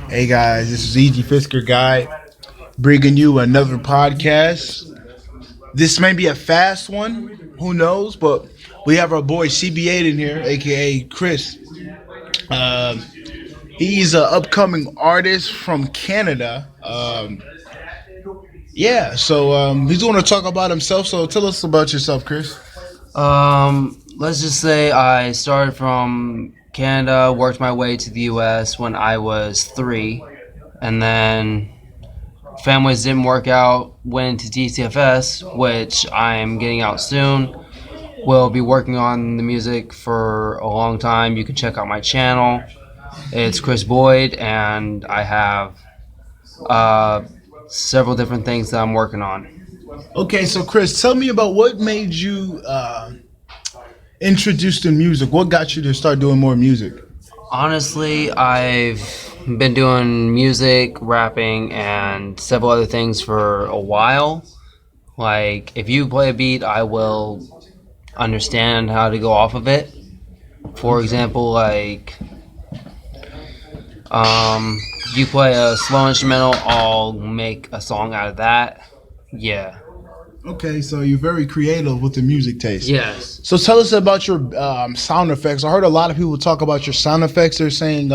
Hey guys, this is Easy Fisker Guy bringing you another podcast. This may be a fast one, who knows, but we have our boy CB8 in here, aka Chris. He's an upcoming artist from Canada. He's going to talk about himself. So tell us about yourself, Chris. Let's just say I started from Canada, worked my way to the U.S. when I was 3, and then families didn't work out, went into DCFS, which I'm getting out soon. Will be working on the music for a long time. You can check out my channel. It's Chris Boyd, and I have several different things that I'm working on. Okay, so Chris, tell me about what made you introduced to music. What got you to start doing more music? Honestly, I've been doing music, rapping, and several other things for a while. Like, if you play a beat, I will understand how to go off of it. For example, like, you play a slow instrumental, I'll make a song out of that. Yeah. Okay, so you're very creative with the music taste. Yes. So tell us about your sound effects. I heard a lot of people talk about your sound effects. They're saying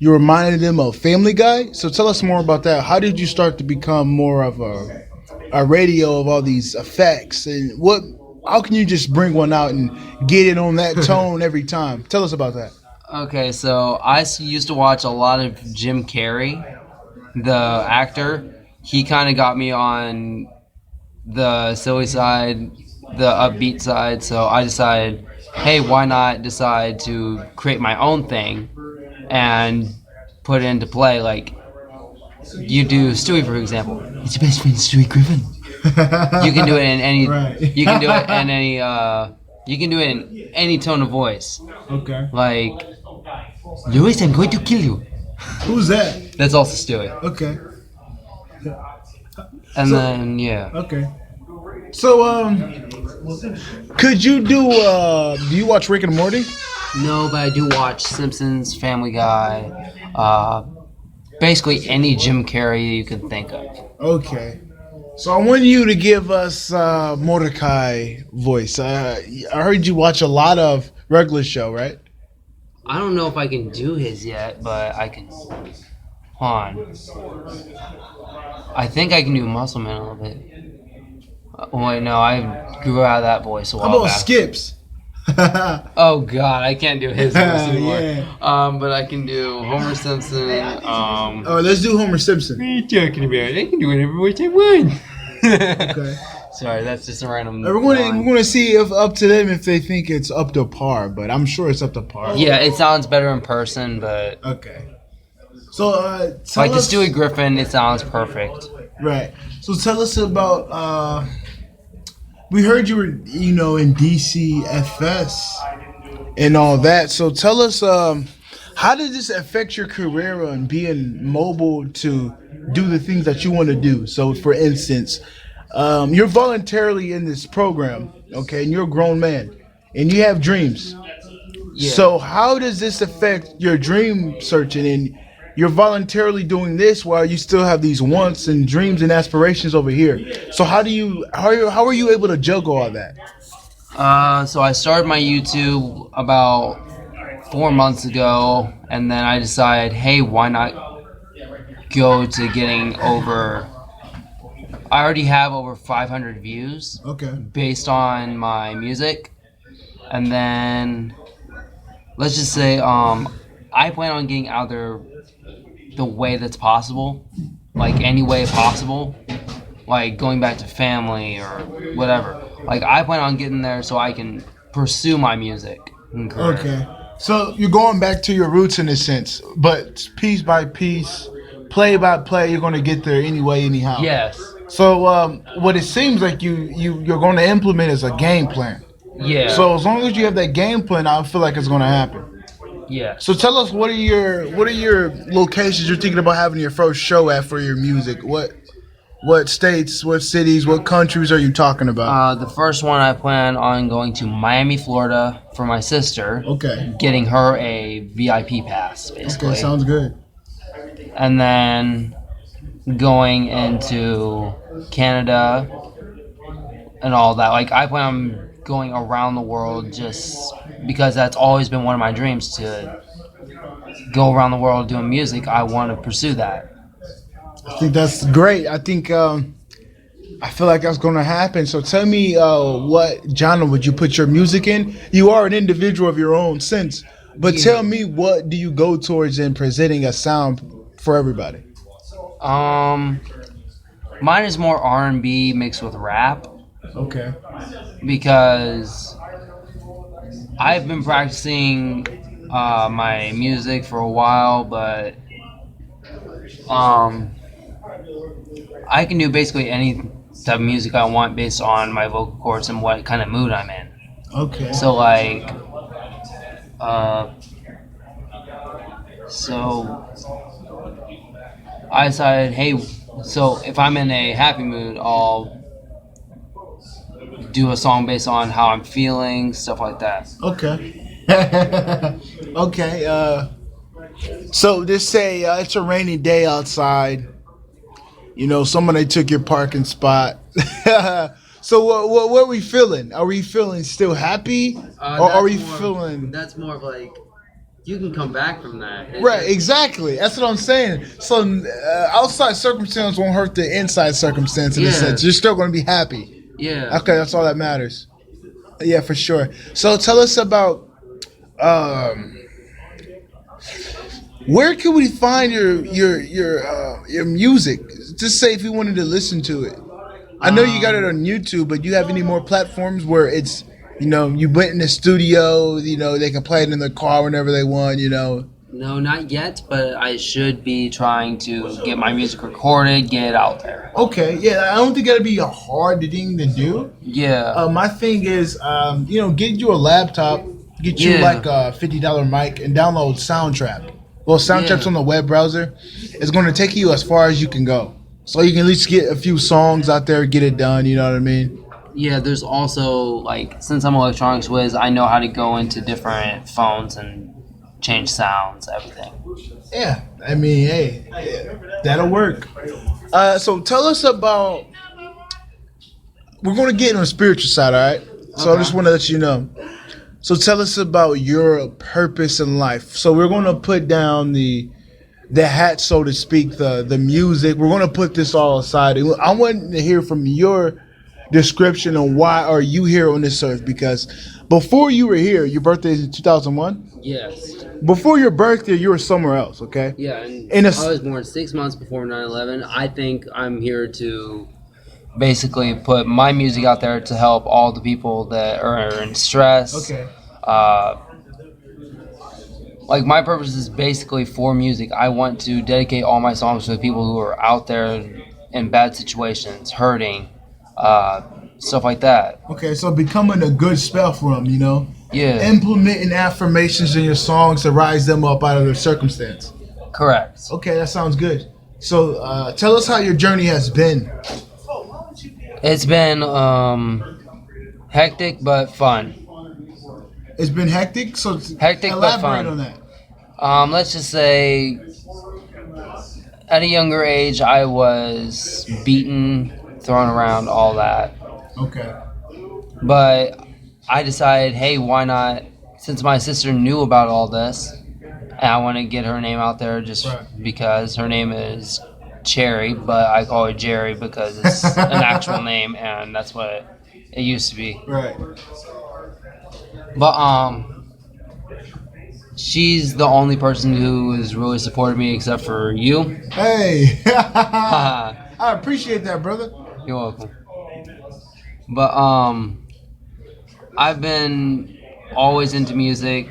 you reminded them of Family Guy. So tell us more about that. How did you start to become more of a radio of all these effects? And how can you just bring one out and get it on that tone every time? Tell us about that. Okay, so I used to watch a lot of Jim Carrey, the actor. He kind of got me on the silly side, the upbeat side, so I decided, hey, why not decide to create my own thing and put it into play. Like, you do Stewie, for example. It's your best friend, Stewie Griffin. You can do it in any Right. you can do it in any you can do it in any tone of voice. Okay. Like, Lewis, I'm going to kill you. Who's that? That's also Stewie. Okay. And then, yeah. Okay. So, could you do you watch Rick and Morty? No, but I do watch Simpsons, Family Guy, basically any Jim Carrey you can think of. Okay. So I want you to give us Mordecai voice. I heard you watch a lot of regular show, right? I don't know if I can do his yet, but I can. Hold on. I think I can do Muscle Man a little bit. Wait, no, I grew out of that voice a while How about back. Skips? Oh God, I can't do his voice anymore. Yeah. But I can do Homer Simpson. Oh, let's do Homer Simpson. What are you talking about? I can do whatever voice I want. Okay. Sorry, that's just a random. We're going to see if up to them if they think it's up to par, but I'm sure it's up to par. Yeah, it sounds better in person, but Okay. So like the Stewie Griffin, it sounds perfect. Right. So tell us about. We heard you were, in DCFS and all that. So tell us, how did this affect your career on being mobile to do the things that you want to do? So, for instance, you're voluntarily in this program, okay, and you're a grown man, and you have dreams. Yeah. So how does this affect your dream searching? And you're voluntarily doing this while you still have these wants and dreams and aspirations over here. So how are you able to juggle all that? So I started my YouTube about 4 months ago, and then I decided, hey, why not go to getting over. I already have over 500 views. Okay. Based on my music, and then let's just say I plan on getting out there the way that's possible, like any way possible, like going back to family or whatever. Like, I plan on getting there so I can pursue my music and career. Okay. So you're going back to your roots in a sense, but piece by piece, play by play, you're going to get there anyway, anyhow. Yes. So what it seems like you're going to implement is a game plan. Yeah. So as long as you have that game plan, I feel like it's going to happen. Yeah. So tell us, what are your locations you're thinking about having your first show at for your music? What states, what cities, what countries are you talking about? The first one I plan on going to Miami, Florida for my sister. Okay. Getting her a VIP pass, basically. Okay, sounds good. and then going into Canada and all that. Like, I plan on going around the world just because that's always been one of my dreams, to go around the world doing music. I want to pursue that. I think that's great. I think I feel like that's going to happen. So tell me, what genre would you put your music in? You are an individual of your own sense, but tell me, what do you go towards in presenting a sound for everybody? Mine is more R&B mixed with rap. Okay. Because I've been practicing my music for a while, but I can do basically any type of music I want based on my vocal cords and what kind of mood I'm in. Okay. So like, so I decided, hey, so if I'm in a happy mood, I'll do a song based on how I'm feeling, stuff like that. Okay. Okay. So just say it's a rainy day outside. You know, somebody took your parking spot. So what are we feeling? Are we feeling still happy, or are we feeling? That's more of like, you can come back from that. Right, exactly. That's what I'm saying. So outside circumstance won't hurt the inside circumstance in a sense. You're still going to be happy. Yeah. Okay, that's all that matters. Yeah, for sure. So tell us about where can we find your music? Just say if you wanted to listen to it. I know you got it on YouTube, but do you have any more platforms where it's, you know, you went in the studio, you know, they can play it in their car whenever they want, you know? No, not yet, but I should be trying to get my music recorded, get it out there. Okay, yeah, I don't think that'd be a hard thing to do. Yeah. My thing is, you know, get you a laptop, get you like a $50 mic, and download Soundtrap. Well, Soundtrap's on the web browser. It's going to take you as far as you can go. So you can at least get a few songs out there, get it done, you know what I mean? Yeah, there's also, like, since I'm an electronics whiz, I know how to go into different phones and change sounds, everything. Yeah, I mean, hey, that'll work. So tell us about, we're going to get on the spiritual side, all right? So I just want to let you know. So tell us about your purpose in life. So we're going to put down the hat, so to speak, the music. We're going to put this all aside. I want to hear from your description on why are you here on this earth, because before you were here, your birthday is in 2001? Yes. Before your birthday, you were somewhere else, okay? Yeah, and I was born 6 months before 9/11. I think I'm here to basically put my music out there to help all the people that are in stress. Okay. Like, my purpose is basically for music. I want to dedicate all my songs to the people who are out there in bad situations, hurting, stuff like that. Okay, so becoming a good spell for them, you know? Yeah. Implementing affirmations in your songs to rise them up out of their circumstance. Correct. Okay, that sounds good. So tell us how your journey has been. It's been hectic but fun. It's been hectic, so Hectic but elaborate fun. on that. Let's just say, at a younger age, I was beaten, thrown around, all that. Okay. But I decided, hey, why not? Since my sister knew about all this, and I want to get her name out there just because her name is Cherry, but I call her Jerry because it's an actual name, and that's what it used to be. Right. But she's the only person who has really supported me except for you. Hey. I appreciate that, brother. You're welcome. But I've been always into music,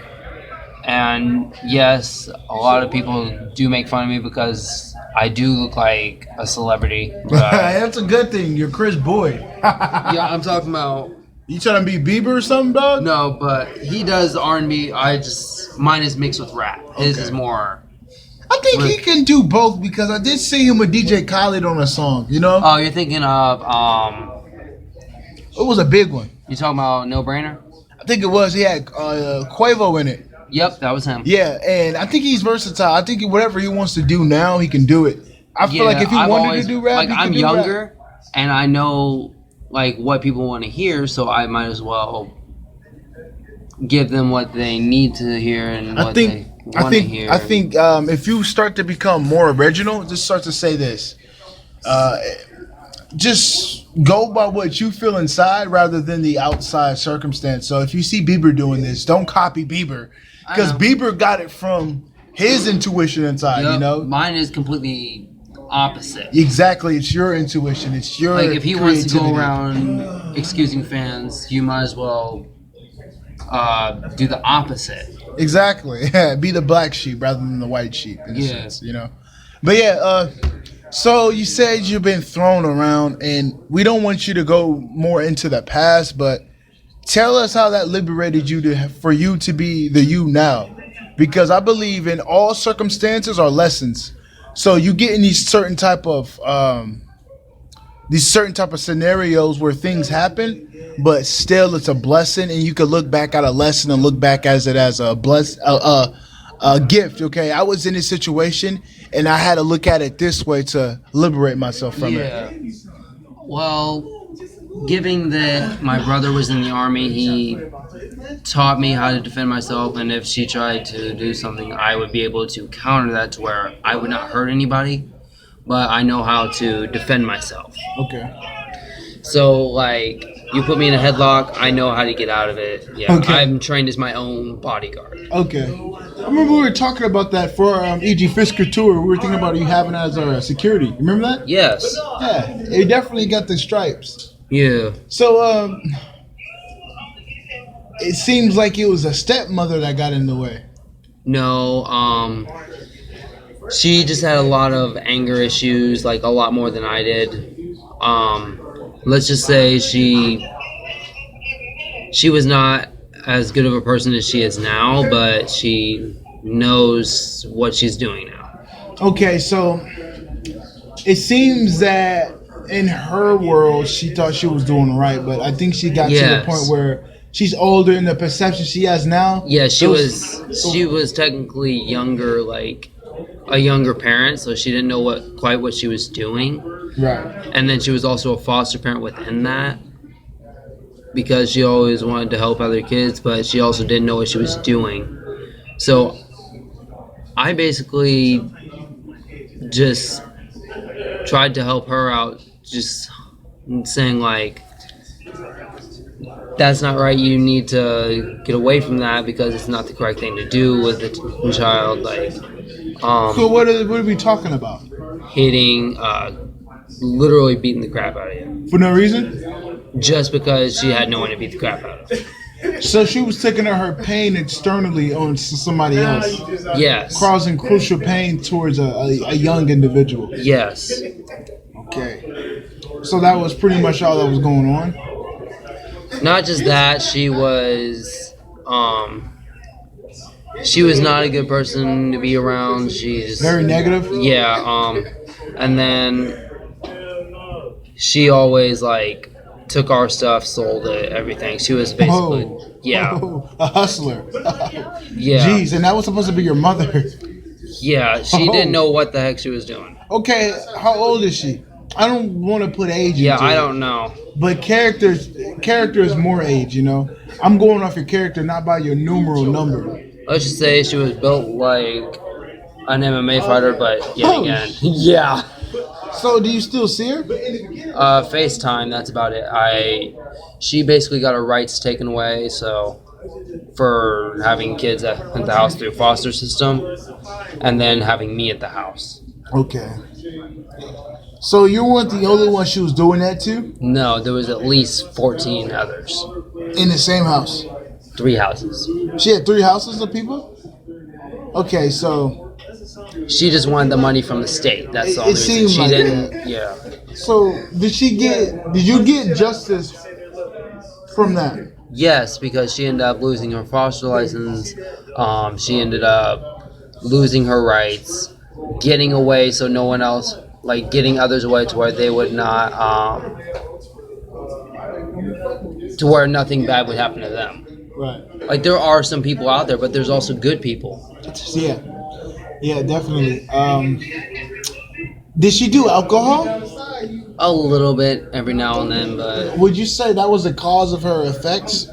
and yes, a lot of people do make fun of me because I do look like a celebrity. That's a good thing. You're Chris Boyd. Yeah, I'm talking about. You trying to be Bieber or something, dog? No, but he does R&B. Mine is mixed with rap. His is more. I think he can do both, because I did see him with DJ Khaled on a song, you know? Oh, you're thinking of It was a big one. You talking about No Brainer? I think it was. He had Quavo in it. Yep, that was him. Yeah, and I think he's versatile. I think whatever he wants to do now, he can do it. I feel like if he wanted to do rap, like he I'm could do younger, rap. and I know like what people want to hear, so I might as well give them what they need to hear and what they want to hear. I think if you start to become more original, just start to say this. Just go by what you feel inside rather than the outside circumstance. So if you see Bieber doing this, don't copy Bieber, because Bieber got it from his intuition inside. Yep, you know, mine is completely opposite. Exactly, it's your intuition. It's your like if he wants to go creativity. around excusing fans, you might as well do the opposite. Exactly, yeah, be the black sheep rather than the white sheep. In a sense, you know. But yeah, so you said you've been thrown around, and we don't want you to go more into the past, but tell us how that liberated you for you to be the you now, because I believe in all circumstances are lessons. So you get in these certain type of scenarios where things happen, but still it's a blessing, and you can look back at a lesson and look back as it as a gift. Okay, I was in this situation, and I had to look at it this way to liberate myself from it. Well, given that my brother was in the army, he taught me how to defend myself, and if she tried to do something, I would be able to counter that to where I would not hurt anybody, but I know how to defend myself. Okay. So, like, you put me in a headlock, I know how to get out of it. Yeah, okay. I'm trained as my own bodyguard. Okay. I remember we were talking about that for E.G. Fisker tour. We were thinking about you having as our security. Remember that? Yes. Yeah, you definitely got the stripes. Yeah. So, it seems like it was a stepmother that got in the way. No, she just had a lot of anger issues, like a lot more than I did. Let's just say she was not as good of a person as she is now, but she knows what she's doing now. Okay, so it seems that in her world, she thought she was doing right, but I think she got to the point where she's older in the perception she has now. Yeah, she was technically younger, like a younger parent, so she didn't know quite what she was doing. Right. And then she was also a foster parent within that, because she always wanted to help other kids, but she also didn't know what she was doing. So I basically just tried to help her out, just saying like, that's not right, you need to get away from that because it's not the correct thing to do with a child. Like, so what are we talking about? Hitting, literally beating the crap out of you. For no reason? Just because she had no one to beat the crap out of. So she was taking her pain externally on somebody else. Yes. Causing crucial pain towards a young individual. Yes. Okay. So that was pretty much all that was going on? Not just that, she was not a good person to be around. She's very negative? Yeah, and then she always like took our stuff, sold it, everything. She was basically a hustler. Yeah. Jeez, and that was supposed to be your mother. Yeah, she didn't know what the heck she was doing. Okay, how old is she? I don't want to put age into it. I don't know. But character is more age, you know? I'm going off your character, not by your numeral number. Let's just say she was built like an MMA fighter, but yet again. Yeah. So do you still see her? FaceTime, that's about it. She basically got her rights taken away, so for having kids at the house through foster system, and then having me at the house. Okay. So you weren't the only one she was doing that to? No, there was at least 14 others. In the same house? 3 houses. She had 3 houses of people? Okay, so... She just wanted the money from the state. That's the only reason. She didn't... Yeah. So, did you get justice from that? Yes, because she ended up losing her foster license. She ended up losing her rights, getting away so no one else... Like, getting others away to where they would not... to where nothing bad would happen to them. Right. Like there are some people out there, but there's also good people. Yeah. Yeah, definitely. Did she do alcohol? A little bit every now and then, but Would you say that was the cause of her effects?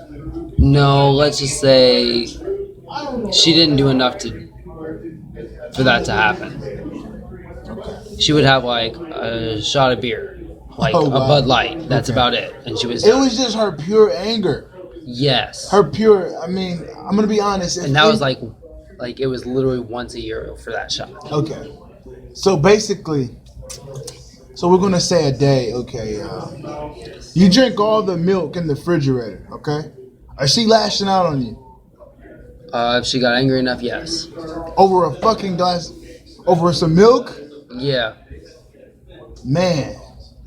no. Let's just say she didn't do enough for that to happen. She would have like a shot of beer, like Oh, a wow. Bud Light. That's Okay. about it, and she was It done. was just her pure anger. Yes, Her pure. I mean, I'm gonna be honest. and that was like it was literally once a year for that shot. Okay. So basically, so we're gonna say a day. Okay. You drink all the milk in the refrigerator. Okay. Is she lashing out on you If she got angry enough, yes. over a fucking glass, over some milk? Yeah. Man,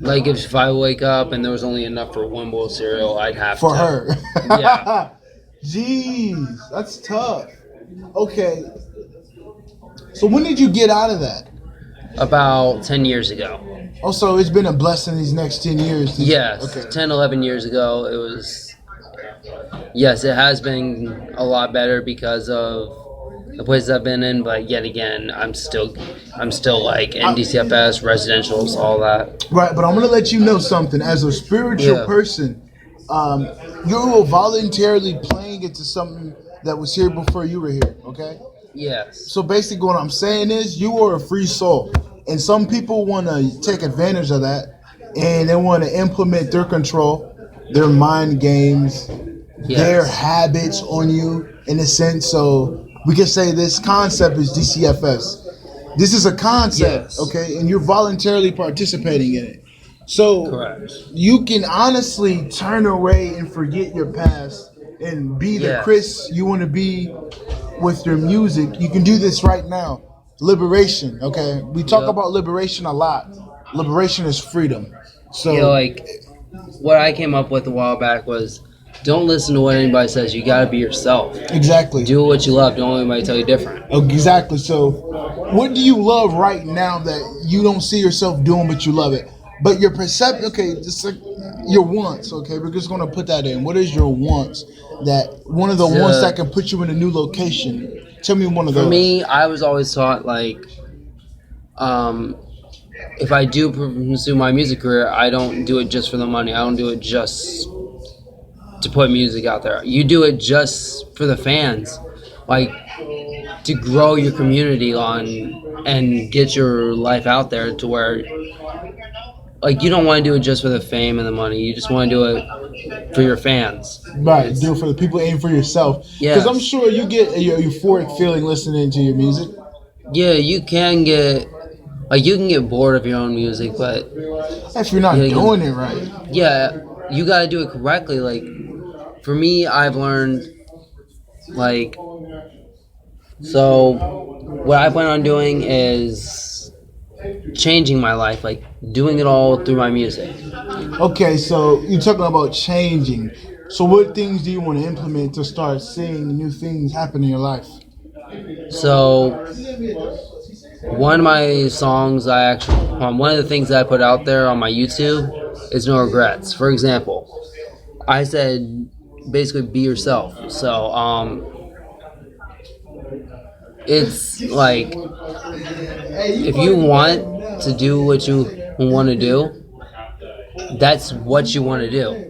Like if I wake up and there was only enough for one bowl of cereal, I'd have for to. her. Yeah. Jeez, that's tough. Okay. So when did you get out of that? About 10 years ago. Also, it's been a blessing these next 10 years. Yes. Okay. 10, 11 years ago, it was. Yes, it has been a lot better because of the places I've been in, but yet again, I'm still like NDCFS, residentials, all that. Right, but I'm gonna let you know something. As a spiritual Yeah. person, you're voluntarily playing into something that was here before you were here. Okay. Yes. So basically, what I'm saying is, you are a free soul, and some people want to take advantage of that, and they want to implement their control, their mind games, their habits on you, in a sense. So we can say this concept is DCFS. This is a concept, Yes. okay, and you're voluntarily participating in it. So Correct. you can honestly turn away and forget your past and be the Yes. Chris you want to be with your music. You can do this right now. Liberation, okay? We talk Yep. about liberation a lot. Liberation is freedom. So, Like what I came up with a while back was, don't listen to what anybody says. You gotta be yourself. exactly. Do what you love. Don't let anybody tell you different. Exactly. So, what do you love right now that you don't see yourself doing, but you love it? But your perception, okay, just like your wants, okay? We're just gonna put that in. What is your wants? That one of the wants that can put you in a new location. Tell me one of those. For me, I was always taught like, if I do pursue my music career, I don't do it just for the money. I don't do it just to put music out there. You do it just for the fans, like to grow your community on and get your life out there to where, like, you don't want to do it just for the fame and the money. You just want to do it for your fans. Right, do it for the people and for yourself. Yes. Because I'm sure you get a euphoric feeling listening to your music. Yeah, you can get bored of your own music, but If you're not Yeah, doing it right. yeah, you gotta do it correctly. Like, for me, I've learned, like, so what I plan on doing is changing my life, like doing it all through my music. Okay, so you're talking about changing. So what things do you want to implement to start seeing new things happen in your life? So one of my songs one of the things that I put out there on my YouTube is No Regrets. For example, I said basically be yourself. So it's like, if you want to do what you want to do, that's what you want to do.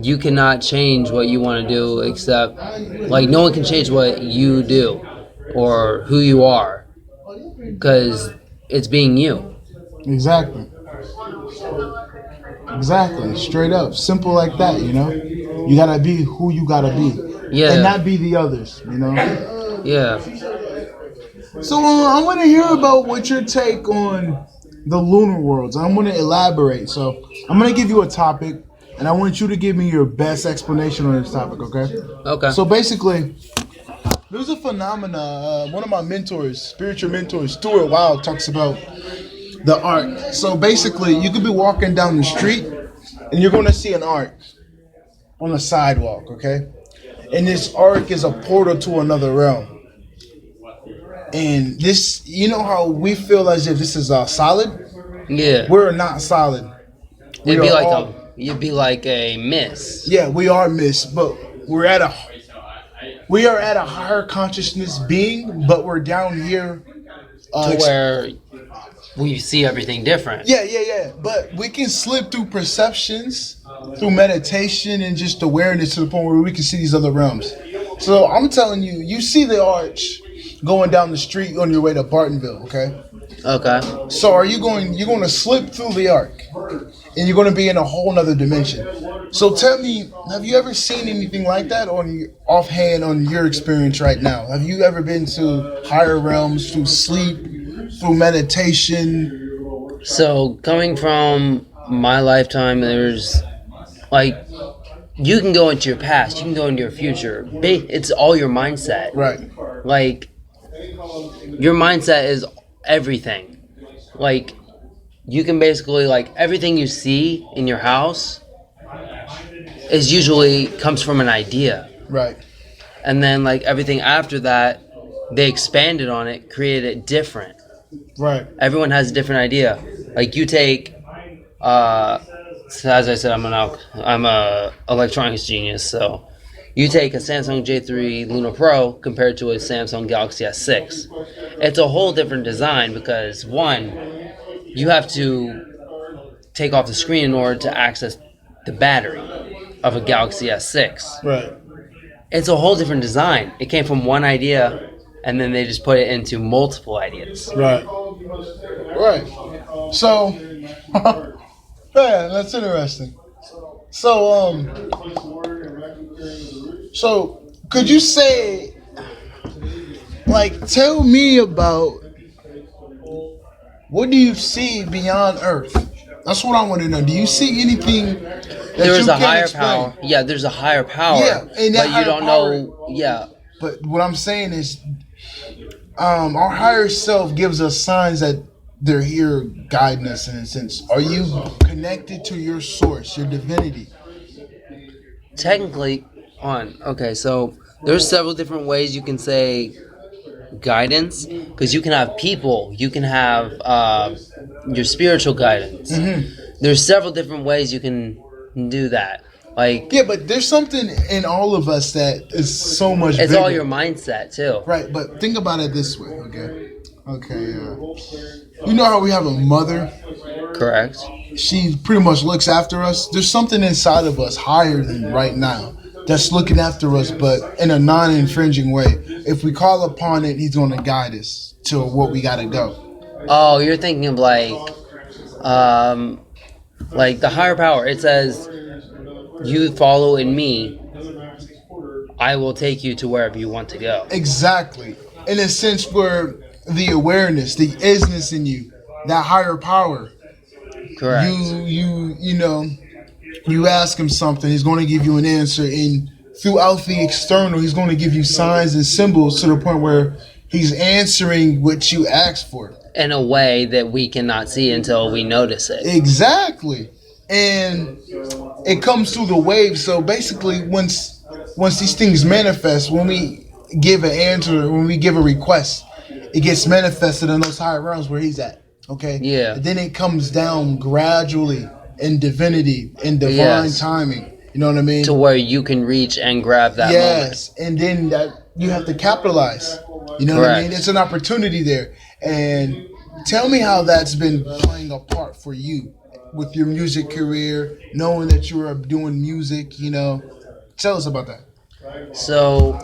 You cannot change what you want to do, except, like, no one can change what you do or who you are, because it's being you. Exactly. Exactly. Straight up. Simple like that, you know? You gotta be who you gotta be. Yeah. And not be the others, you know? Yeah. So I want to hear about what your take on the lunar worlds. I'm going to elaborate. So I'm going to give you a topic, and I want you to give me your best explanation on this topic, okay? Okay. So basically, there's a phenomena. One of my mentors, spiritual mentors, Stuart Wilde, talks about the arc. So basically, you could be walking down the street, and you're going to see an arc on the sidewalk, okay? And this arc is a portal to another realm. And this, you know how we feel as if this is solid? Yeah. We're not solid. You'd be like a miss. Yeah, we are mist, but we're at a we are at a higher consciousness being, but we're down here. To where we see everything different. Yeah. But we can slip through perceptions, through meditation, and just awareness to the point where we can see these other realms. So I'm telling you, you see the arch going down the street on your way to Bartonville, okay? Okay. So you're going to slip through the arc, and you're going to be in a whole nother dimension. So tell me, have you ever seen anything like that offhand on your experience right now? Have you ever been to higher realms through sleep, through meditation? So coming from my lifetime, there's like, you can go into your past, you can go into your future. It's all your mindset. Right. Like, your mindset is everything. Like, you can basically, like, everything you see in your house is usually comes from an idea. Right. And then, like, everything after that, they expanded on it, created it different. Right. Everyone has a different idea. Like, you take, as I said, I'm a electronics genius, so you take a Samsung J3 Luna Pro compared to a Samsung Galaxy S6. It's a whole different design because, one, you have to take off the screen in order to access the battery of a Galaxy S6. Right. It's a whole different design. It came from one idea, and then they just put it into multiple ideas. Right. Right. So, yeah, that's interesting. So, could you say, like, tell me about what do you see beyond Earth? That's what I want to know. Do you see anything that There's you a can higher explain? power. Yeah, there's a higher power. Yeah, and that but you higher don't power- know. Yeah. But what I'm saying is, our higher self gives us signs that they're here guiding us in a sense. Are you connected to your source, your divinity? Technically, okay, so there's several different ways you can say guidance, because you can have people, you can have your spiritual guidance. Mm-hmm. There's several different ways you can do that. Like, Yeah, but there's something in all of us that is so much it's bigger. all your mindset too. Right, but think about it this way, okay? You know how we have a mother? Correct. She pretty much looks after us. There's something inside of us higher than right now that's looking after us, but in a non-infringing way. If we call upon it, he's going to guide us to what we got to go. Oh, you're thinking of like the higher power. It says, "You follow in me, I will take you to wherever you want to go." Exactly. In a sense where the awareness, the isness in you, that higher power, Correct. you ask him something, he's going to give you an answer, and throughout the external, he's going to give you signs and symbols to the point where he's answering what you asked for. In a way that we cannot see until we notice it. Exactly. And it comes through the waves. So basically, once these things manifest, when we give an answer, when we give a request, it gets manifested in those higher realms where he's at. Okay? Yeah. And then it comes down gradually in divinity, in divine timing. You know what I mean? To where you can reach and grab that moment. Yes. And then that you have to capitalize. You know what I mean? It's an opportunity there. And tell me how that's been playing a part for you with your music career, knowing that you are doing music, Tell us about that. So,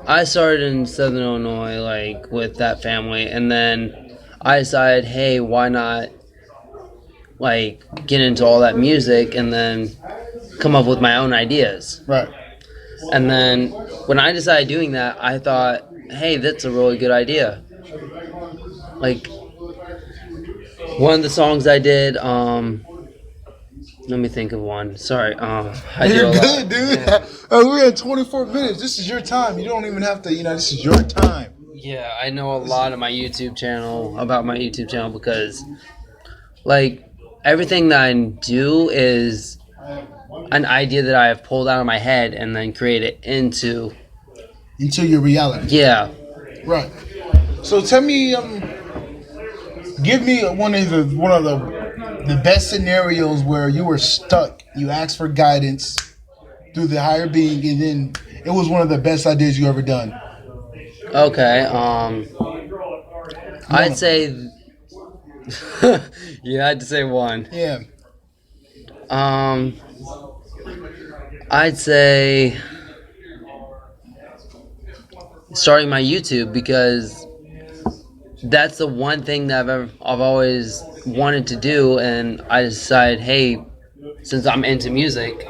I started in Southern Illinois, like, with that family, and then I decided, hey, why not, like, get into all that music and then come up with my own ideas. Right. And then when I decided doing that, I thought, hey, that's a really good idea. Like, one of the songs I did, let me think of one. Sorry. You're good, dude. Yeah. We're at 24 minutes. This is your time. You don't even have to, this is your time. Yeah, I know a lot of my YouTube channel, because, like, everything that I do is an idea that I have pulled out of my head and then create it into your reality. Yeah. Right. So tell me, give me one of the best scenarios where you were stuck. You asked for guidance through the higher being, and then it was one of the best ideas you ever done? Okay. I'd say. You had to say one. Yeah. I'd say starting my YouTube, because that's the one thing that I've always wanted to do, and I decided, hey, since I'm into music,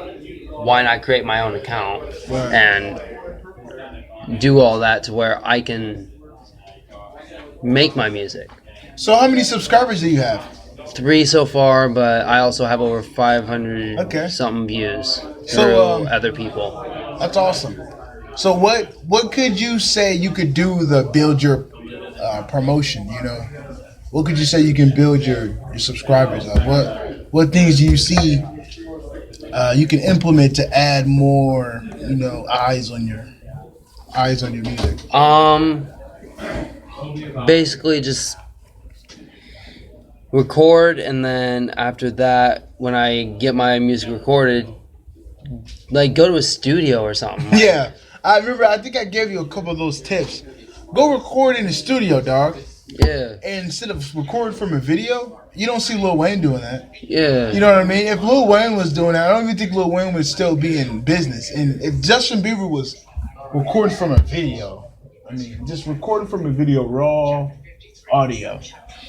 why not create my own account and do all that to where I can make my music. So how many subscribers do you have? 3 so far, but I also have over 500 something views through other people. That's awesome. So what could you say you could do to build your promotion? You know, what could you say you can build your subscribers up? What things do you see you can implement to add more, you know, eyes on your music? Basically just record, and then after that, when I get my music recorded, like go to a studio or something. Yeah, I remember. I think I gave you a couple of those tips. Go record in the studio, dog. Yeah. And instead of recording from a video, you don't see Lil Wayne doing that. Yeah. You know what I mean? If Lil Wayne was doing that, I don't even think Lil Wayne would still be in business. And if Justin Bieber was recording from a video, I mean, just recording from a video, raw audio.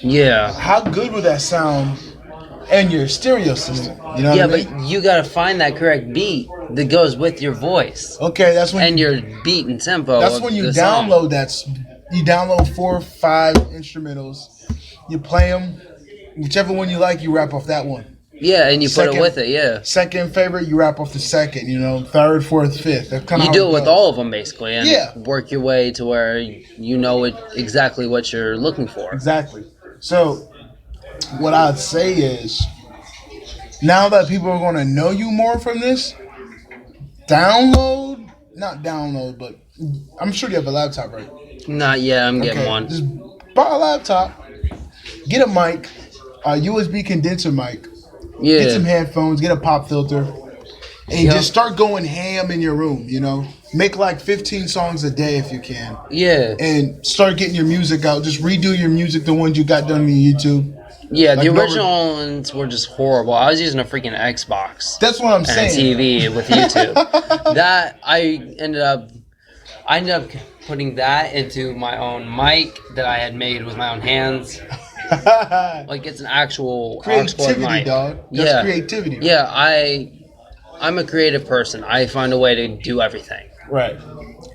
Yeah. How good would that sound in your stereo system? You know what I mean? But you gotta find that correct beat that goes with your voice. Okay, that's when your beat and tempo. That's when you download that. You download 4 or 5 instrumentals. You play them, whichever one you like. You rap off that one. Yeah, and you put it with it. Yeah. Second favorite, you rap off the second. You know, third, fourth, fifth. That's kind of you do it with all of them basically, and yeah, work your way to where you know exactly what you're looking for. Exactly. So, what I'd say is, now that people are going to know you more from this, not download, but I'm sure you have a laptop, right? Not yet. I'm getting one. Just buy a laptop, get a mic, a USB condenser mic, get some headphones, get a pop filter, and just start going ham in your room, you know? Make like 15 songs a day if you can. Yeah. And start getting your music out. Just redo your music, the ones you got done on YouTube. Yeah, like the original ones were just horrible. I was using a freaking Xbox. That's what I'm saying. And a TV with YouTube. That I ended up putting that into my own mic that I had made with my own hands. Like it's an actual creativity, mic. Dog. That's creativity. Yeah, I'm a creative person. I find a way to do everything. Right.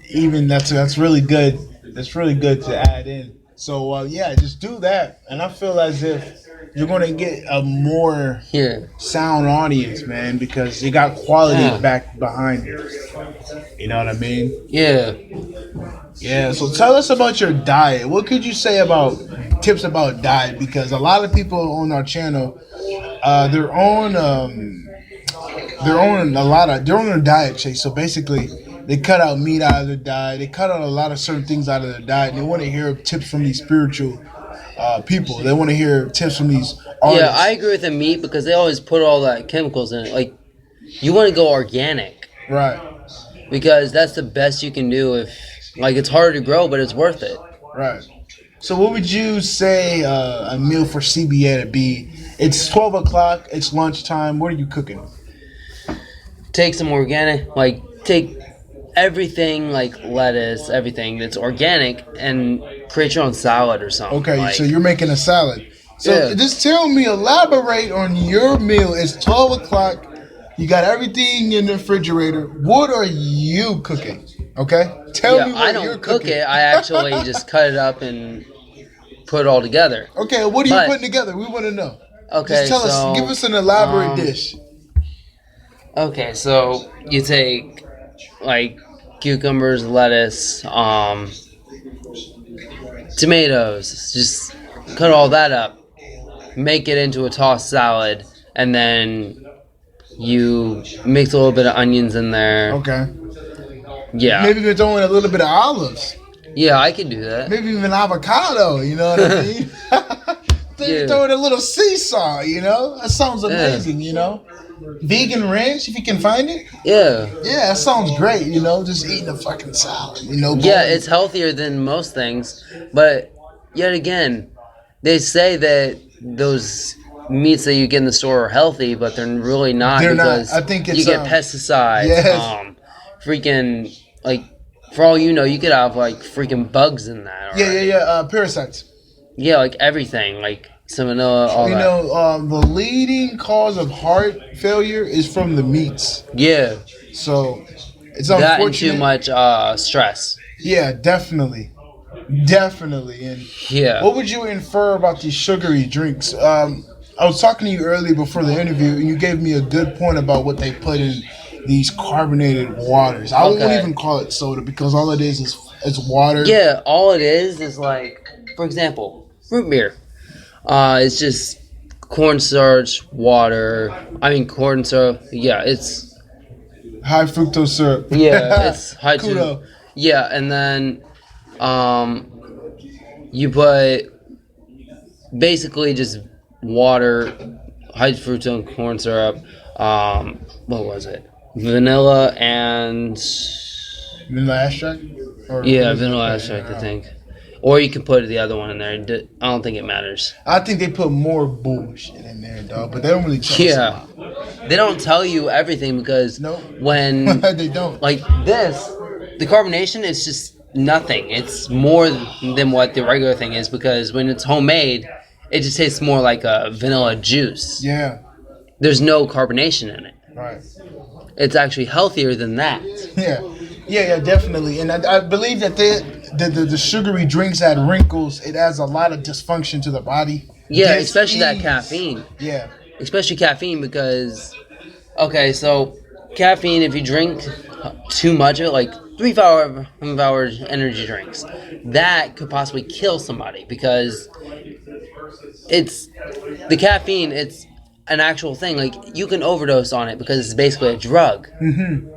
Even that's really good. That's really good to add in. So just do that, and I feel as if you're going to get a more sound audience, man, because you got quality back behind you. You know what I mean? Yeah. Yeah. So tell us about your diet. What could you say about tips about diet? Because a lot of people on our channel, they're on a diet chase. So basically, they cut out meat out of their diet. They cut out a lot of certain things out of their diet. And they want to hear tips from these spiritual people. They want to hear tips from these artists. Yeah, I agree with the meat because they always put all that chemicals in it. Like, you want to go organic. Right. Because that's the best you can do if, like, it's harder to grow, but it's worth it. Right. So what would you say a meal for CB8 would be? It's 12 o'clock. It's lunchtime. What are you cooking? Take some organic, take everything, like lettuce, everything that's organic, and create your own salad or something. Okay, so you're making a salad. So just tell me, elaborate on your meal. It's 12 o'clock. You got everything in the refrigerator. What are you cooking? Okay? Tell me what you're cooking. I don't cook it. I actually just cut it up and put it all together. Okay, what are you putting together? We want to know. Okay, just tell us, give us an elaborate dish. Okay, so you take like cucumbers, lettuce, tomatoes, just cut all that up, make it into a tossed salad, and then you mix a little bit of onions in there. Okay. Yeah. Maybe even throw in a little bit of olives. Yeah, I can do that. Maybe even avocado, you know what I mean? They throw in a little seesaw, you know? That sounds amazing, you know? Vegan ranch, if you can find it. Yeah. Yeah, that sounds great, you know? Just eating a fucking salad, you know? Yeah, it's healthier than most things. But yet again, they say that those meats that you get in the store are healthy, but they're really not. They're because not. I think it's, you get pesticides. Yes. Freaking, like, for all you know, you could have, like, freaking bugs in that. Yeah. Parasites. Yeah, like everything. Like, salmonella, all that. You know, the leading cause of heart failure is from the meats. Yeah. So, it's that unfortunate. And too much stress. Yeah, definitely. Definitely. And yeah. What would you infer about these sugary drinks? I was talking to you earlier before the interview, and you gave me a good point about what they put in these carbonated waters. I won't even call it soda because all it is water. Yeah, all it is like, for example, root beer. It's just cornstarch, water. Corn syrup. Yeah, it's high fructose syrup. Yeah, it's high Kudo. Yeah, and then you put basically just water, high fructose corn syrup. What was it? Vanilla and vanilla extract. Vanilla extract, I think. Or you can put the other one in there. I don't think it matters. I think they put more bullshit in there, dog. But they don't really tell us a lot. They don't tell you everything because when they don't. Like this, the carbonation is just nothing. It's more than what the regular thing is because when it's homemade, it just tastes more like a vanilla juice. Yeah. There's no carbonation in it. Right. It's actually healthier than that. Yeah, definitely. And I believe that the sugary drinks add wrinkles. It adds a lot of dysfunction to the body. Yeah, especially that caffeine. Yeah. Especially caffeine because, so caffeine, if you drink too much of it, like 3-hour energy drinks, that could possibly kill somebody because it's the caffeine, it's an actual thing. Like, you can overdose on it because it's basically a drug. Mm-hmm.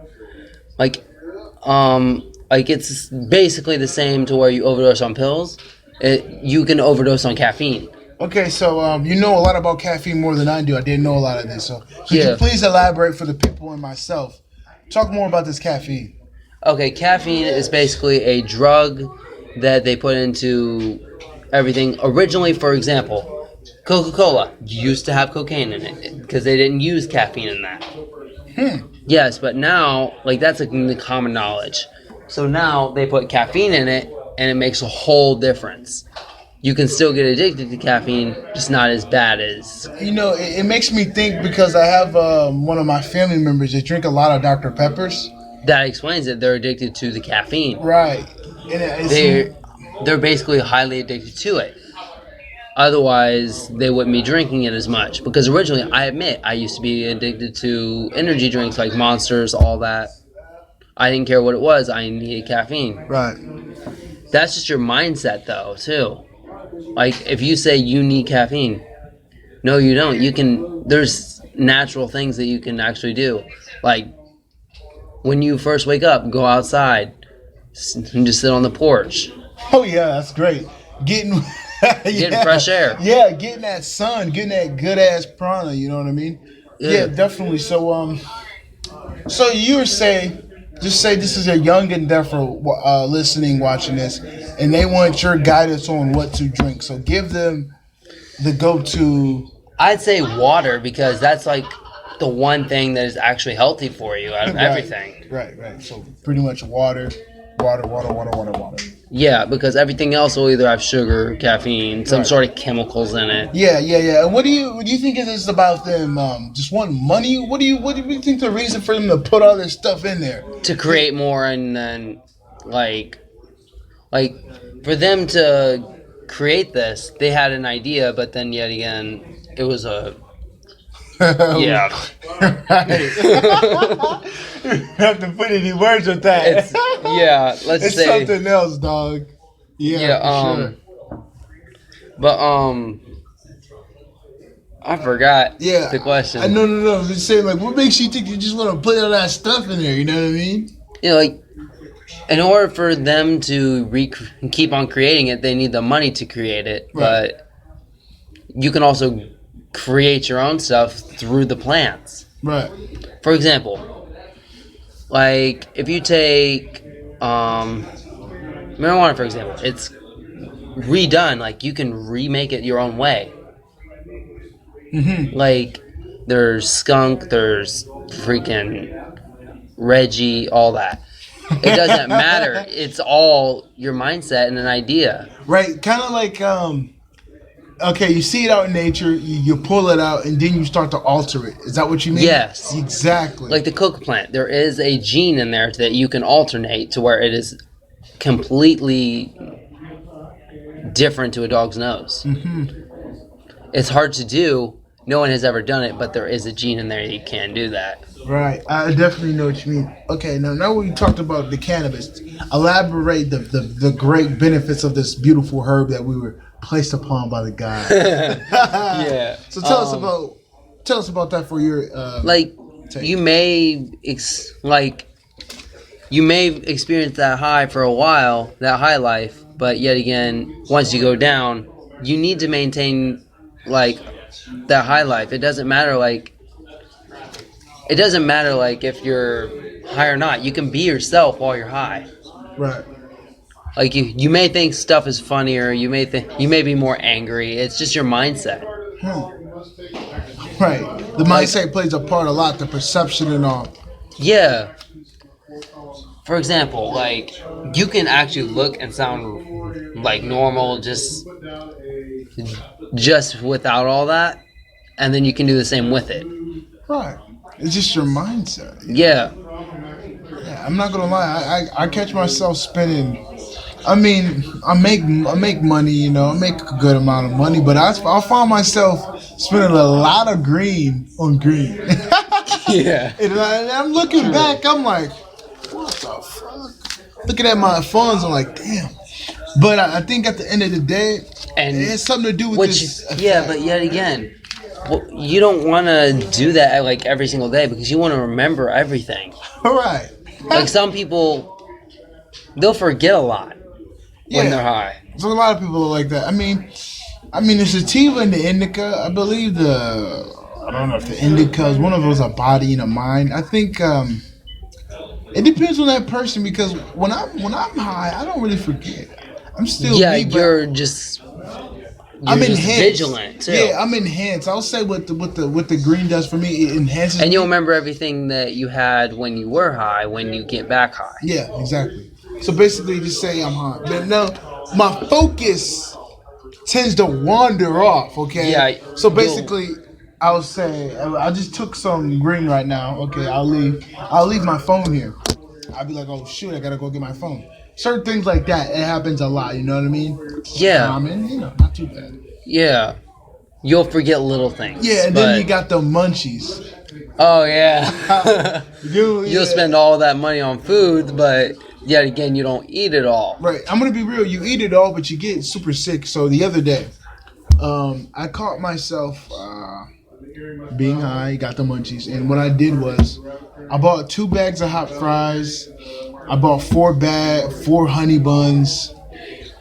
Like it's basically the same to where you overdose on pills. You can overdose on caffeine. Okay, so you know a lot about caffeine more than I do. I didn't know a lot of this. So could you please elaborate for the people and myself? Talk more about this caffeine. Okay, caffeine is basically a drug that they put into everything. Originally, for example, Coca-Cola used to have cocaine in it because they didn't use caffeine in that. Yes, but now, that's the common knowledge. So now they put caffeine in it, and it makes a whole difference. You can still get addicted to caffeine, just not as bad as... You know, it makes me think because I have one of my family members that drink a lot of Dr. Peppers. That explains it. They're addicted to the caffeine. Right. And they're basically highly addicted to it. Otherwise, they wouldn't be drinking it as much. Because originally, I admit, I used to be addicted to energy drinks like Monsters, all that. I didn't care what it was. I needed caffeine. Right. That's just your mindset, though, too. Like, if you say you need caffeine, no, you don't. There's natural things that you can actually do. Like, when you first wake up, go outside and just sit on the porch. Oh, yeah, that's great. Getting fresh air. Yeah, getting that sun, getting that good-ass prana, you know what I mean? Yeah, definitely. So, so you were saying... Just say this is a young endeavor listening, watching this, and they want your guidance on what to drink. So give them the go-to. I'd say water because that's like the one thing that is actually healthy for you out of everything. Right. So pretty much water. Yeah, because everything else will either have sugar, caffeine, some sort of chemicals in it. Yeah. And what do you think it is about them? Just wanting money? What do you think the reason for them to put all this stuff in there? To create more, and then like for them to create this, they had an idea, but then yet again, it was a yeah. You have to put any words with that. Let's say it's something else, dog. Yeah. Sure. But I forgot the question. No. I'm just saying, what makes you think you just want to put all that stuff in there? You know what I mean? In order for them to keep on creating it, they need the money to create it. Right. But you can also create your own stuff through the plants. Right. For example, like if you take marijuana, for example, it's redone. Like you can remake it your own way. Mm-hmm. Like there's skunk, there's freaking Reggie, all that. It doesn't matter. It's all your mindset and an idea. Right. Kind of like okay, you see it out in nature, you pull it out, and then you start to alter it. Is that what you mean? Yes. Exactly. Like the coca plant, there is a gene in there that you can alternate to where it is completely different to a dog's nose. Mm-hmm. It's hard to do. No one has ever done it, but there is a gene in there that you can do that. Right. I definitely know what you mean. Okay, now we talked about the cannabis. Elaborate the great benefits of this beautiful herb that we were placed upon by the God. Yeah. So tell us about that for your take. You may experience that high for a while, that high life, but yet again, once you go down, you need to maintain like that high life. It doesn't matter like if you're high or not. You can be yourself while you're high. Right. Like you may think stuff is funnier, you may be more angry. It's just your mindset. Right. The mindset plays a part a lot, the perception and all. Yeah. For example, like you can actually look and sound like normal just without all that, and then you can do the same with it. Right. It's just your mindset. Yeah. Yeah, I'm not gonna lie. I catch myself spending. I mean, I make money, you know. I make a good amount of money, but I find myself spending a lot of green on green. Yeah. And I'm looking back. I'm like, what the fuck? Looking at my funds, I'm like, damn. But I think at the end of the day, And it has something to do with this. Yeah, but yet again, you don't want to do that like every single day because you want to remember everything. All right. Like some people, they'll forget a lot when they're high. So a lot of people are like that. I mean, the sativa and the indica. I believe I don't know if the indica is one of those a body and a mind. I think it depends on that person because when I'm high, I don't really forget. I'm still I'm enhanced. Vigilant too. Yeah, I'm enhanced. I'll say what the green does for me. It enhances. And me. you'll remember everything that you had when you were high when you get back high. Yeah, exactly. So basically, just say I'm high. But no, my focus tends to wander off. Okay. Yeah. So basically, I'll say I just took some green right now. Okay, I'll leave my phone here. I'll be like, oh shoot, I gotta go get my phone. Certain things like that, it happens a lot. You know what I mean? Yeah. Not too bad. Yeah. You'll forget little things. Yeah, and then you got the munchies. Oh yeah. You'll spend all that money on food, but yet again, you don't eat it all. Right. I'm gonna be real. You eat it all, but you get super sick. So the other day, I caught myself being high, got the munchies, and what I did was I bought 2 bags of hot fries. I bought 4 honey buns.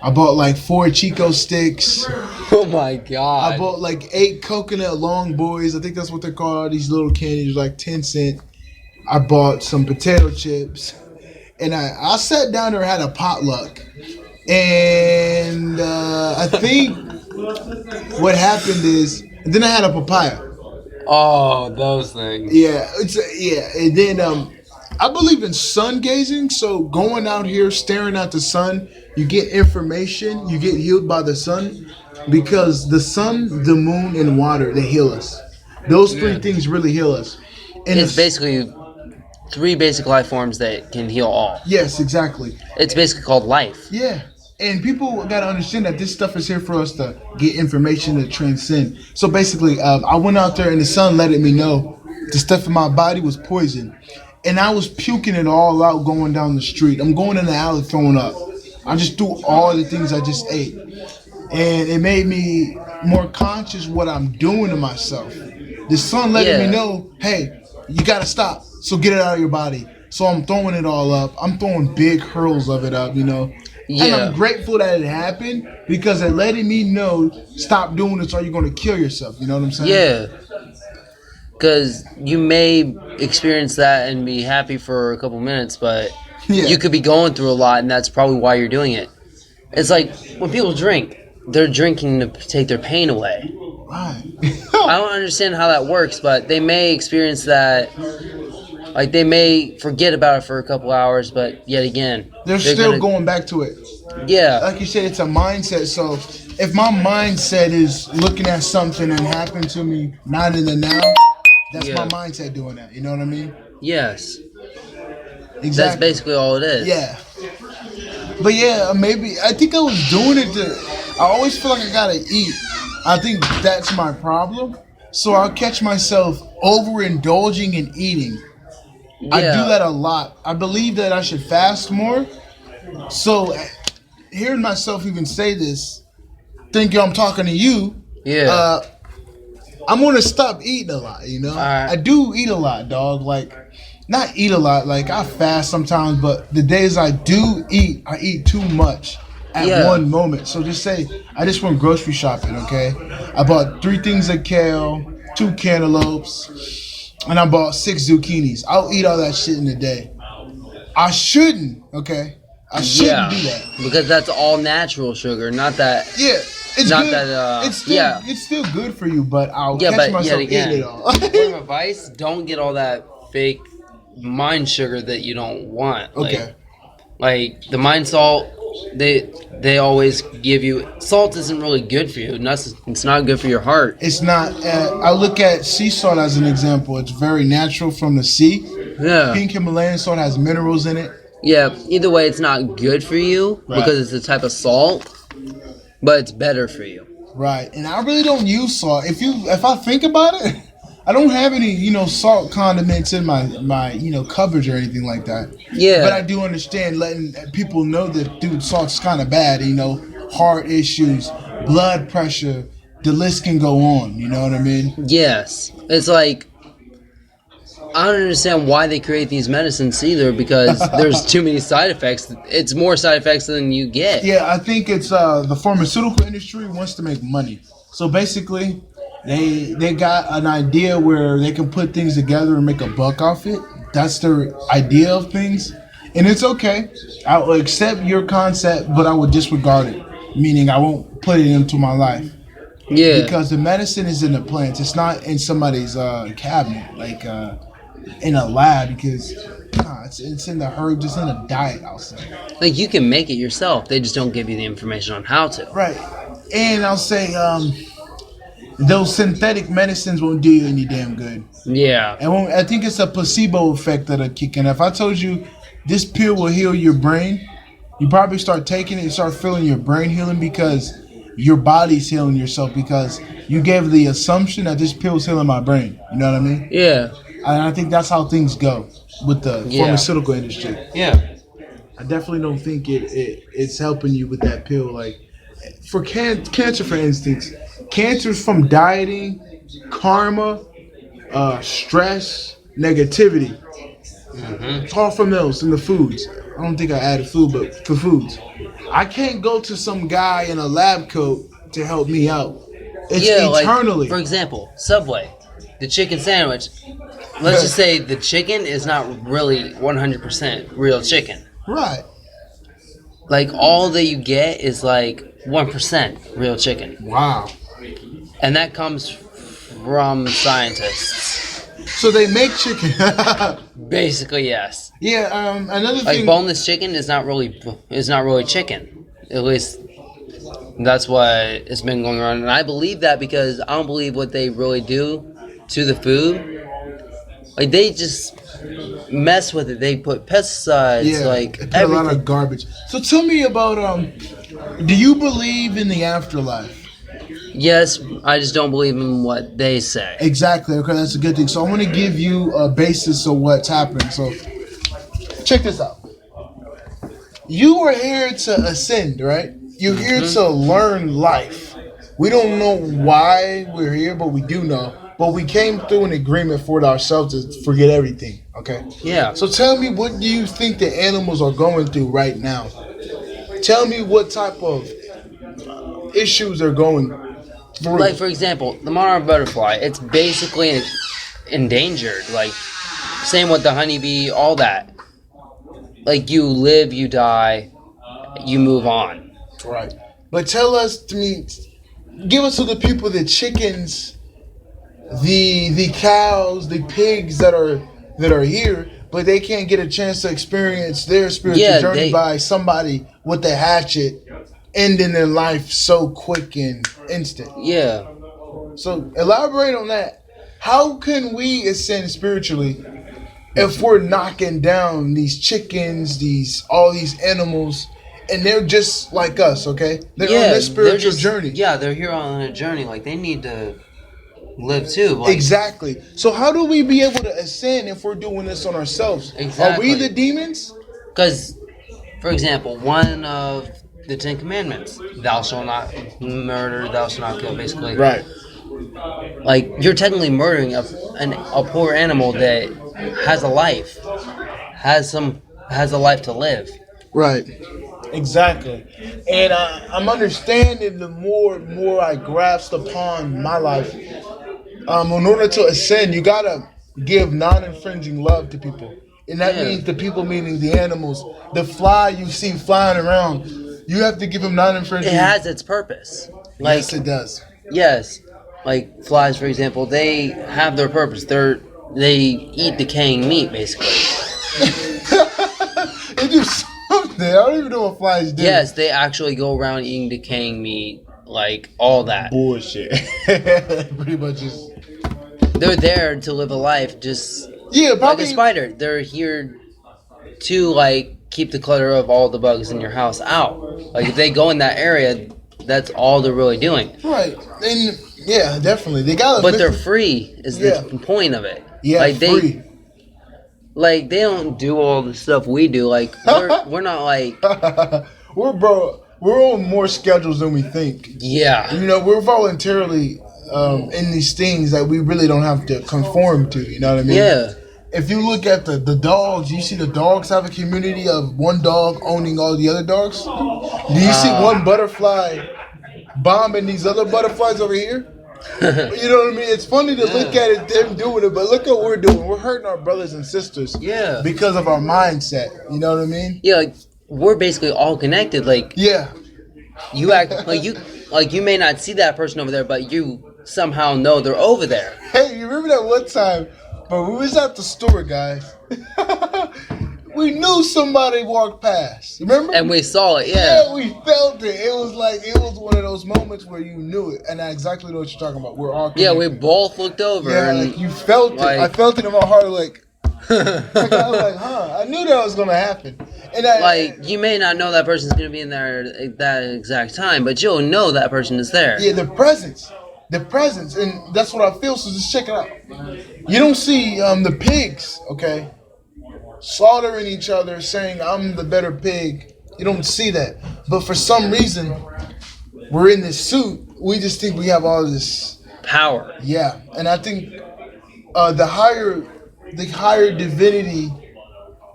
I bought like 4 Chico sticks. Oh my god. I bought like 8 coconut long boys. I think that's what they're called. These little candies, like 10 cents. I bought some potato chips. And I sat down there and had a potluck. And I think what happened is, and then I had a papaya. Oh, those things. Yeah, and then I believe in sun gazing. So going out here, staring at the sun, you get information. You get healed by the sun because the sun, the moon, and water, they heal us. Those 3 things really heal us. And it's basically 3 basic life forms that can heal all. Yes, exactly. It's basically called life. Yeah. And people got to understand that this stuff is here for us to get information to transcend. So basically, I went out there and the sun letting me know the stuff in my body was poison. And I was puking it all out going down the street. I'm going in the alley throwing up. I just threw all the things I just ate. And it made me more conscious what I'm doing to myself. The sun letting me know, hey, you got to stop. So get it out of your body. So I'm throwing it all up. I'm throwing big hurls of it up, you know. And I'm grateful that it happened because it letting me know, stop doing this or you're going to kill yourself. You know what I'm saying? Yeah. Because you may experience that and be happy for a couple minutes, but you could be going through a lot, and that's probably why you're doing it. It's like when people drink, they're drinking to take their pain away. Right. I don't understand how that works, but they may experience that. Like, they may forget about it for a couple hours, but yet again, they're still going back to it. Yeah. Like you said, it's a mindset. So if my mindset is looking at something and happened to me not in the now, that's my mindset doing that. You know what I mean? Yes. Exactly. That's basically all it is. Yeah. But yeah, maybe I think I was doing it I always feel like I gotta eat. I think that's my problem. So I'll catch myself overindulging in eating. I do that a lot. I believe that I should fast more. So hearing myself even say this, thinking I'm talking to you, I'm gonna stop eating a lot, you know? I do eat a lot, dog. Like, not eat a lot, like I fast sometimes, but the days I do eat, I eat too much at one moment. So just say, I just went grocery shopping, okay? I bought 3 things of kale, 2 cantaloupes, and I bought 6 zucchinis. I'll eat all that shit in a day. I shouldn't, okay? I shouldn't do that. Because that's all natural sugar, not that... Yeah. It's not good. that, it's still good for you, but I'll catch myself eating it all. Word of advice, don't get all that fake mine sugar that you don't want. Okay. Like the mine salt, they always give you... Salt isn't really good for you. It's not good for your heart. It's not. I look at sea salt as an example. It's very natural from the sea. Yeah. Pink Himalayan salt has minerals in it. Yeah, either way, it's not good for you because it's a type of salt. But it's better for you. Right. And I really don't use salt. If I think about it, I don't have any, salt condiments in my cupboards or anything like that. Yeah. But I do understand letting people know that, dude, salt's kind of bad, heart issues, blood pressure, the list can go on, you know what I mean? Yes. It's like, I don't understand why they create these medicines either because there's too many side effects. It's more side effects than you get. Yeah, I think it's the pharmaceutical industry wants to make money. So basically, they got an idea where they can put things together and make a buck off it. That's their idea of things. And it's okay. I will accept your concept, but I will disregard it. Meaning I won't put it into my life. Yeah. Because the medicine is in the plants. It's not in somebody's cabinet. Like... in a lab because it's in the herbs, it's in the diet, I'll say. Like you can make it yourself, they just don't give you the information on how to. Right. And I'll say those synthetic medicines won't do you any damn good. Yeah. And I think it's a placebo effect that'll kick in. If I told you this pill will heal your brain, you probably start taking it and start feeling your brain healing because your body's healing yourself because you gave the assumption that this pill's healing my brain. You know what I mean? Yeah. And I think that's how things go with the pharmaceutical industry. Yeah. I definitely don't think it's helping you with that pill. Like, for cancer, for instance, cancer's from dieting, karma, stress, negativity. Mm-hmm. It's all from those in the foods. I don't think I added food, but for foods. I can't go to some guy in a lab coat to help me out. It's eternally. Like, for example, Subway, the chicken sandwich. Let's just say the chicken is not really 100% real chicken. Right. Like, all that you get is like 1% real chicken. Wow. And that comes from scientists. So they make chicken. Basically, yes. Yeah, another thing... Like, boneless chicken is not really chicken. At least, that's what has been going on. And I believe that because I don't believe what they really do to the food. Like, they just mess with it. They put pesticides, they put a lot of garbage. So tell me about, do you believe in the afterlife? Yes, I just don't believe in what they say. Exactly. Okay, that's a good thing. So I'm going to give you a basis of what's happening. So check this out. You are here to ascend, right? You're here to learn life. We don't know why we're here, but we do know. But we came through an agreement for ourselves to forget everything, okay? Yeah. So tell me, what do you think the animals are going through right now Tell me what type of issues are going through. Like, for example, the monarch butterfly, it's basically endangered. Like, same with the honeybee, all that. Like, you live, you die, you move on. Right. But tell us, give us to the people the chickens, the cows, the pigs that are here, but they can't get a chance to experience their spiritual journey by somebody with a hatchet ending their life so quick and instant. Yeah. So elaborate on that. How can we ascend spiritually if we're knocking down these chickens, all these animals, and they're just like us, okay? They're on this spiritual journey. Yeah, they're here on a journey. Like, they need to live too. Like, exactly. So how do we be able to ascend if we're doing this on ourselves? Exactly. Are we the demons? Because, for example, one of the 10 Commandments, thou shalt not murder, thou shalt not kill, basically. Right. Like, you're technically murdering a poor animal that has a life, has a life to live. Right. Exactly. And I'm understanding the more and more I grasp upon my life. In order to ascend, you gotta give non-infringing love to people. And that means the people, meaning the animals. The fly you see flying around, you have to give them non-infringing. It has its purpose. Like, yes, it does. Yes. Like flies, for example, they have their purpose. They eat decaying meat, basically. They do something. I don't even know what flies do. Yes, they actually go around eating decaying meat, like all that. Bullshit. Pretty much just... They're there to live a life, just probably... like a spider. They're here to, like, keep the clutter of all the bugs in your house out. Like, if they go in that area, that's all they're really doing. Right. And, yeah, definitely. They gotta... But they're free, is the point of it. Yeah, like, free. Like, they don't do all the stuff we do. Like, we're not like... We're on more schedules than we think. Yeah. You know, we're voluntarily in these things that we really don't have to conform to. You know what I mean? Yeah. If you look at the dogs, you see the dogs have a community of one dog owning all the other dogs. Do you see one butterfly bombing these other butterflies over here? You know what I mean? It's funny to look at it, them doing it, but look at what we're doing. We're hurting our brothers and sisters. Yeah. Because of our mindset. You know what I mean? Yeah, like, we're basically all connected. Like, yeah. You act like you may not see that person over there, but you somehow know they're over there. Hey, you remember that one time? But we was at the store, guys. We knew somebody walked past. Remember? And we saw it, yeah. Yeah, we felt it. It was one of those moments where you knew it, and I exactly know what you're talking about. We're all connected. Yeah, we both looked over. Yeah, and like you felt it. I felt it in my heart, like. I was like, I knew that was gonna happen. And you may not know that person's gonna be in there at that exact time, but you'll know that person is there. Yeah, the presence, and that's what I feel. So just check it out. You don't see the pigs, okay, slaughtering each other, saying I'm the better pig. You don't see that, but for some reason, we're in this suit. We just think we have all this power. Yeah, and I think the higher divinity,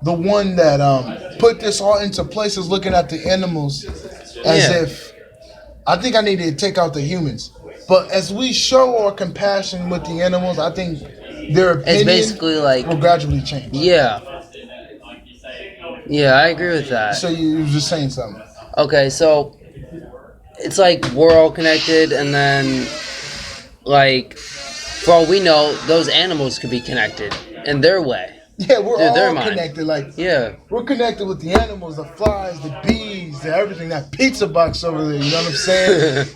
the one that put this all into place, is looking at the animals as if, I think I need to take out the humans. But as we show our compassion with the animals, I think their opinion basically like, will gradually change. Yeah. Yeah, I agree with that. So you were just saying something. Okay, so it's like we're all connected, and then, like, for all we know, those animals could be connected in their way. Yeah, we're all connected. Like, yeah, we're connected with the animals, the flies, the bees, the everything. That pizza box over there, you know what I'm saying?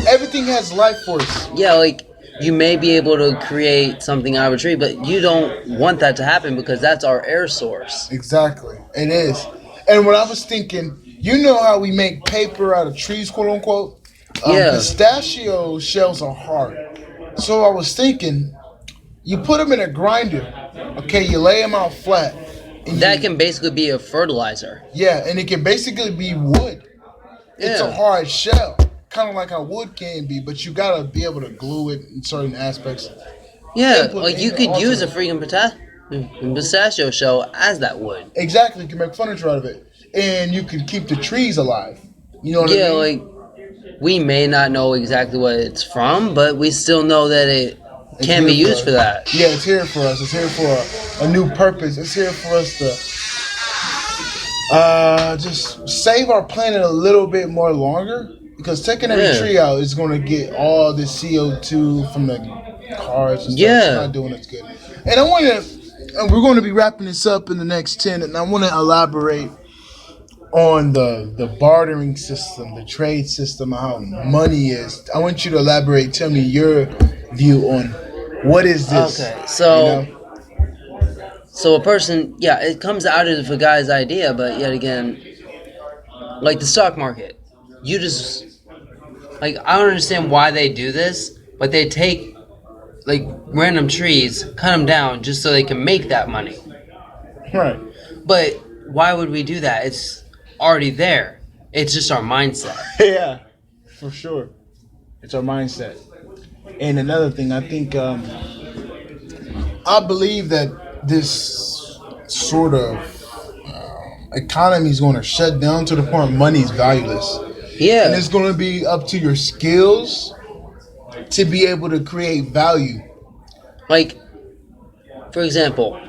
Everything has life force. Yeah, like, you may be able to create something out of a tree, but you don't want that to happen because that's our air source. Exactly, it is. And what I was thinking, you know how we make paper out of trees, quote unquote? Pistachio shells are hard. So I was thinking, you put them in a grinder, okay, you lay them out flat. That can basically be a fertilizer. Yeah, and it can basically be wood. It's a hard shell, kind of like how wood can be, but you gotta be able to glue it in certain aspects. Yeah, like you could use a freaking pistachio shell as that wood. Exactly, you can make furniture out of it. and you can keep the trees alive. You know what I Yeah, mean? like we may not know exactly what it's from, but we still know that it It's can be here used for us. that. Yeah, it's here for us. It's here for a new purpose. It's here for us to just save our planet a little bit more longer. Because taking every tree out is going to get all the CO2 from the cars and stuff. Yeah. It's not doing us good. And I want to, we're going to be wrapping this up in the next 10, and I want to elaborate on the bartering system, the trade system, how money is. I want you to elaborate. Tell me your view on what is this. Okay, so you know? so a person, yeah, it comes out of a guy's idea, but yet again, like the stock market, you just like I don't understand why they do this, but they take like random trees, cut them down just so they can make that money. Right. But why would we do that? It's already there. It's just our mindset. Yeah, for sure. It's our mindset. And another thing, I think, I believe that this sort of economy is going to shut down to the point money is valueless. Yeah. And it's going to be up to your skills to be able to create value. Like, for example,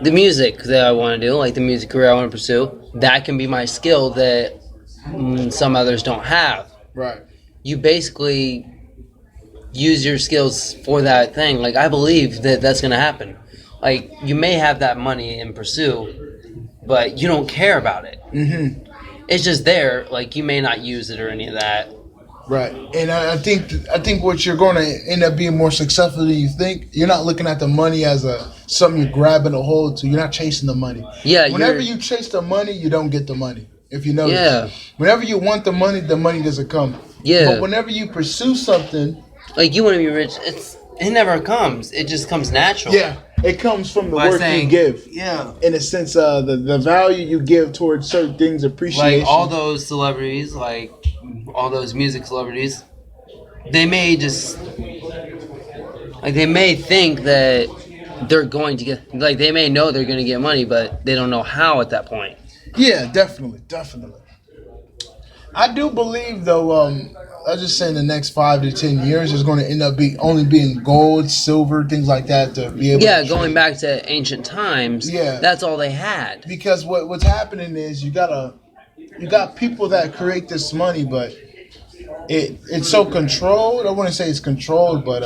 the music that I want to do, like the music career I want to pursue, that can be my skill that some others don't have. Right. You basically use your skills for that thing. Like, I believe that that's going to happen. Like, you may have that money and pursue, but you don't care about it. Mm-hmm. It's just there. Like, you may not use it or any of that. Right, and I think what you're going to end up being more successful than you think. You're not looking at the money as something you're grabbing a hold to. You're not chasing the money. Yeah. Whenever you chase the money, you don't get the money. If you notice. Yeah. Whenever you want the money doesn't come. Yeah. But whenever you pursue something, like you want to be rich, it never comes. It just comes natural. yeah, it comes from the By work saying, you give. Yeah. In a sense, the value you give towards certain things, appreciation. Like all those celebrities, like all those music celebrities, they may just like they may think that they're going to get like they may know they're going to get money, but they don't know how at that point. Yeah, definitely. I do believe though. I just say in the next 5 to 10 years, there's going to end up only being gold, silver, things like that to be able. Yeah, to going trade. back to ancient times. Yeah, that's all they had. Because what's happening is you got people that create this money, but it's so controlled. I wouldn't say it's controlled, but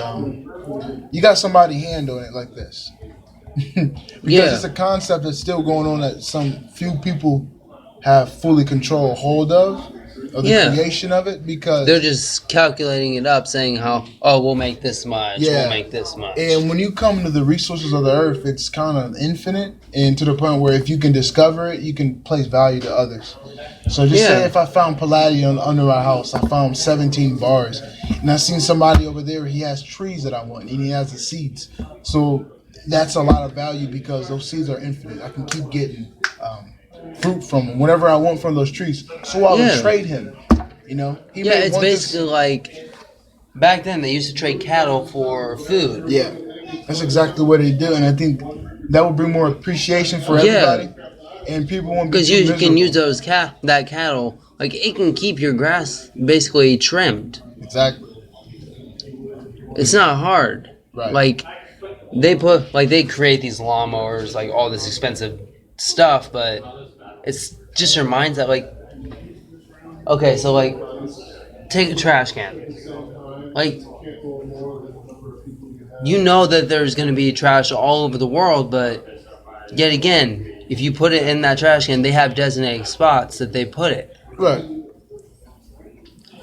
you got somebody handling it like this. Because it's a concept that's still going on that some few people have fully hold of the creation of it, because they're just calculating it up, saying we'll make this much, we'll make this much. And when you come to the resources of the earth, it's kind of infinite, and to the point where if you can discover it, you can place value to others. So just say if I found palladium under our house, I found 17 bars, and I seen somebody over there, he has trees that I want, and he has the seeds. So that's a lot of value because those seeds are infinite. I can keep getting fruit from him, whatever I want from those trees. So I would trade him. You know? It's basically like back then they used to trade cattle for food. Yeah, that's exactly what they do, and I think that would bring more appreciation for everybody, and people won't be because you can use those that cattle. Like it can keep your grass basically trimmed. Exactly. It's not hard. Right. Like they create these lawnmowers, like all this expensive stuff, but it's just your mindset. Like, okay, so like, take a trash can. Like, you know that there's going to be trash all over the world, but yet again, if you put it in that trash can, they have designated spots that they put it. Right.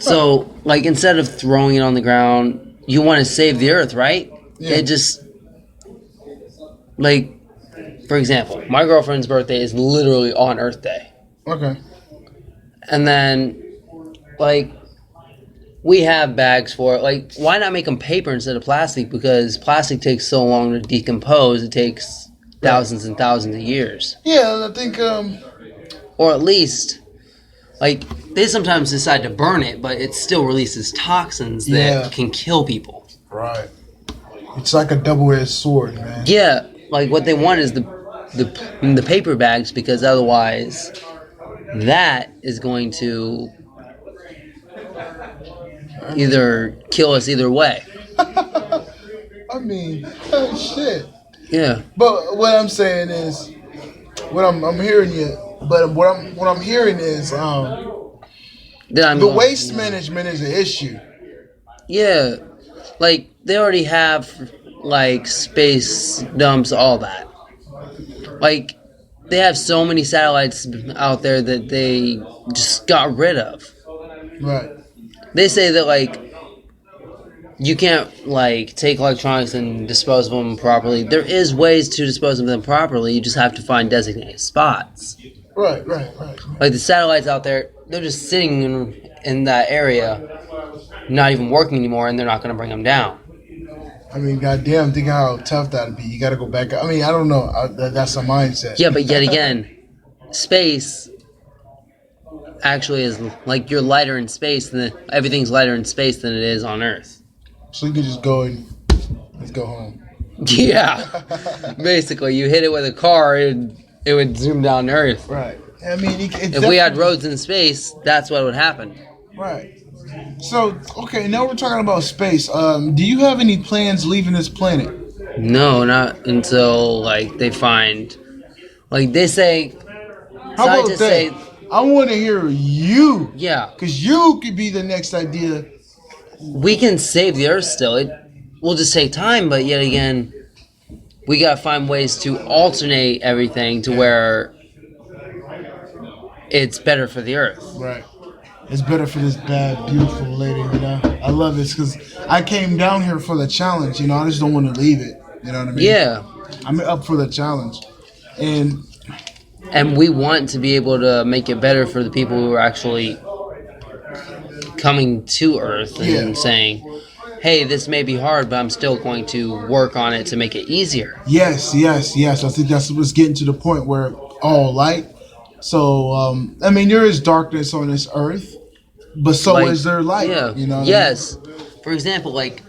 So, like, instead of throwing it on the ground, you want to save the earth, right? Yeah. It just, like, for example, my girlfriend's birthday is literally on Earth Day. Okay. And then, like, we have bags for it. Like, why not make them paper instead of plastic? Because plastic takes so long to decompose. It takes thousands and thousands of years. Yeah, I think, Or at least, like, they sometimes decide to burn it, but it still releases toxins that can kill people. Right. It's like a double-edged sword, man. Yeah, like, what they want is the paper bags, because otherwise that is going to either kill us either way. I mean, shit. Yeah. But what I'm saying is, what I'm hearing you. But what I'm hearing is, the waste management is an issue. Yeah, like they already have like space dumps, all that. Like they have so many satellites out there that they just got rid of. Right. They say that like you can't like take electronics and dispose of them properly. There is ways to dispose of them properly. You just have to find designated spots. Right. Like the satellites out there, they're just sitting in that area, not even working anymore, and they're not going to bring them down. I mean, goddamn, think how tough that'd be. You got to go back. I mean, I don't know. That's a mindset. Yeah, but yet again, space actually is like you're lighter in space than everything's lighter in space than it is on Earth. So you can just go and let's go home. Yeah, basically, you hit it with a car, it would zoom down to Earth. Right. I mean, if we had roads in space, that's what would happen. Right. So, okay, now we're talking about space. Do you have any plans leaving this planet? No, not until like they find, like they say. How about that? Say, I want to hear you. Yeah. Because you could be the next idea. We can save the Earth still. It will just take time, but yet again, we gotta find ways to alternate everything to where it's better for the Earth. Right. It's better for this bad, beautiful lady, you know? I love this because I came down here for the challenge, you know? I just don't want to leave it, you know what I mean? Yeah. I'm up for the challenge. And we want to be able to make it better for the people who are actually coming to Earth and saying, hey, this may be hard, but I'm still going to work on it to make it easier. Yes. I think that's what's getting to the point where all light. So, I mean, there is darkness on this earth, but so is there light. Yeah. You know. Yes. I mean? For example, like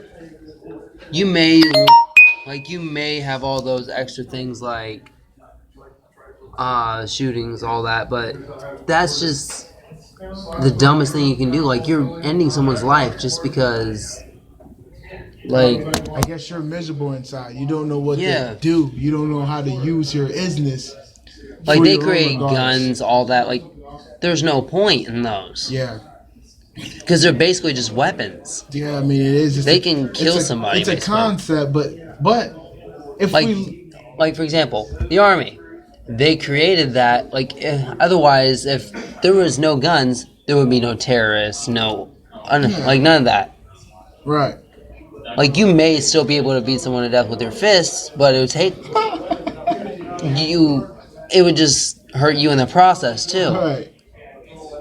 you may have all those extra things like shootings, all that, but that's just the dumbest thing you can do. Like you're ending someone's life just because. Like, I guess you're miserable inside. You don't know what to do. You don't know how to use your isness. Like they create guns, all that. Like, there's no point in those. Yeah. Because they're basically just weapons. Yeah, I mean it is. They can kill somebody. It's a concept, but if like for example, the army, they created that. Like, otherwise, if there was no guns, there would be no terrorists, like none of that. Right. Like you may still be able to beat someone to death with your fists, but it would take you. It would just hurt you in the process too. Right.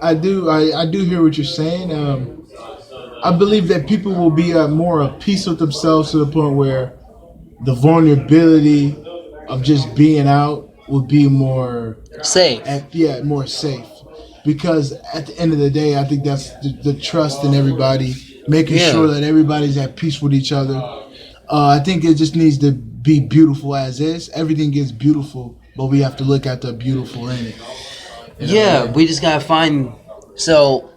I do hear what you're saying. I believe that people will be more at peace with themselves to the point where the vulnerability of just being out would be more safe. More safe. Because at the end of the day, I think that's the trust in everybody, making sure that everybody's at peace with each other. I think it just needs to be beautiful as is. Everything gets beautiful, but we have to look at the beautiful in it. We just gotta find. So,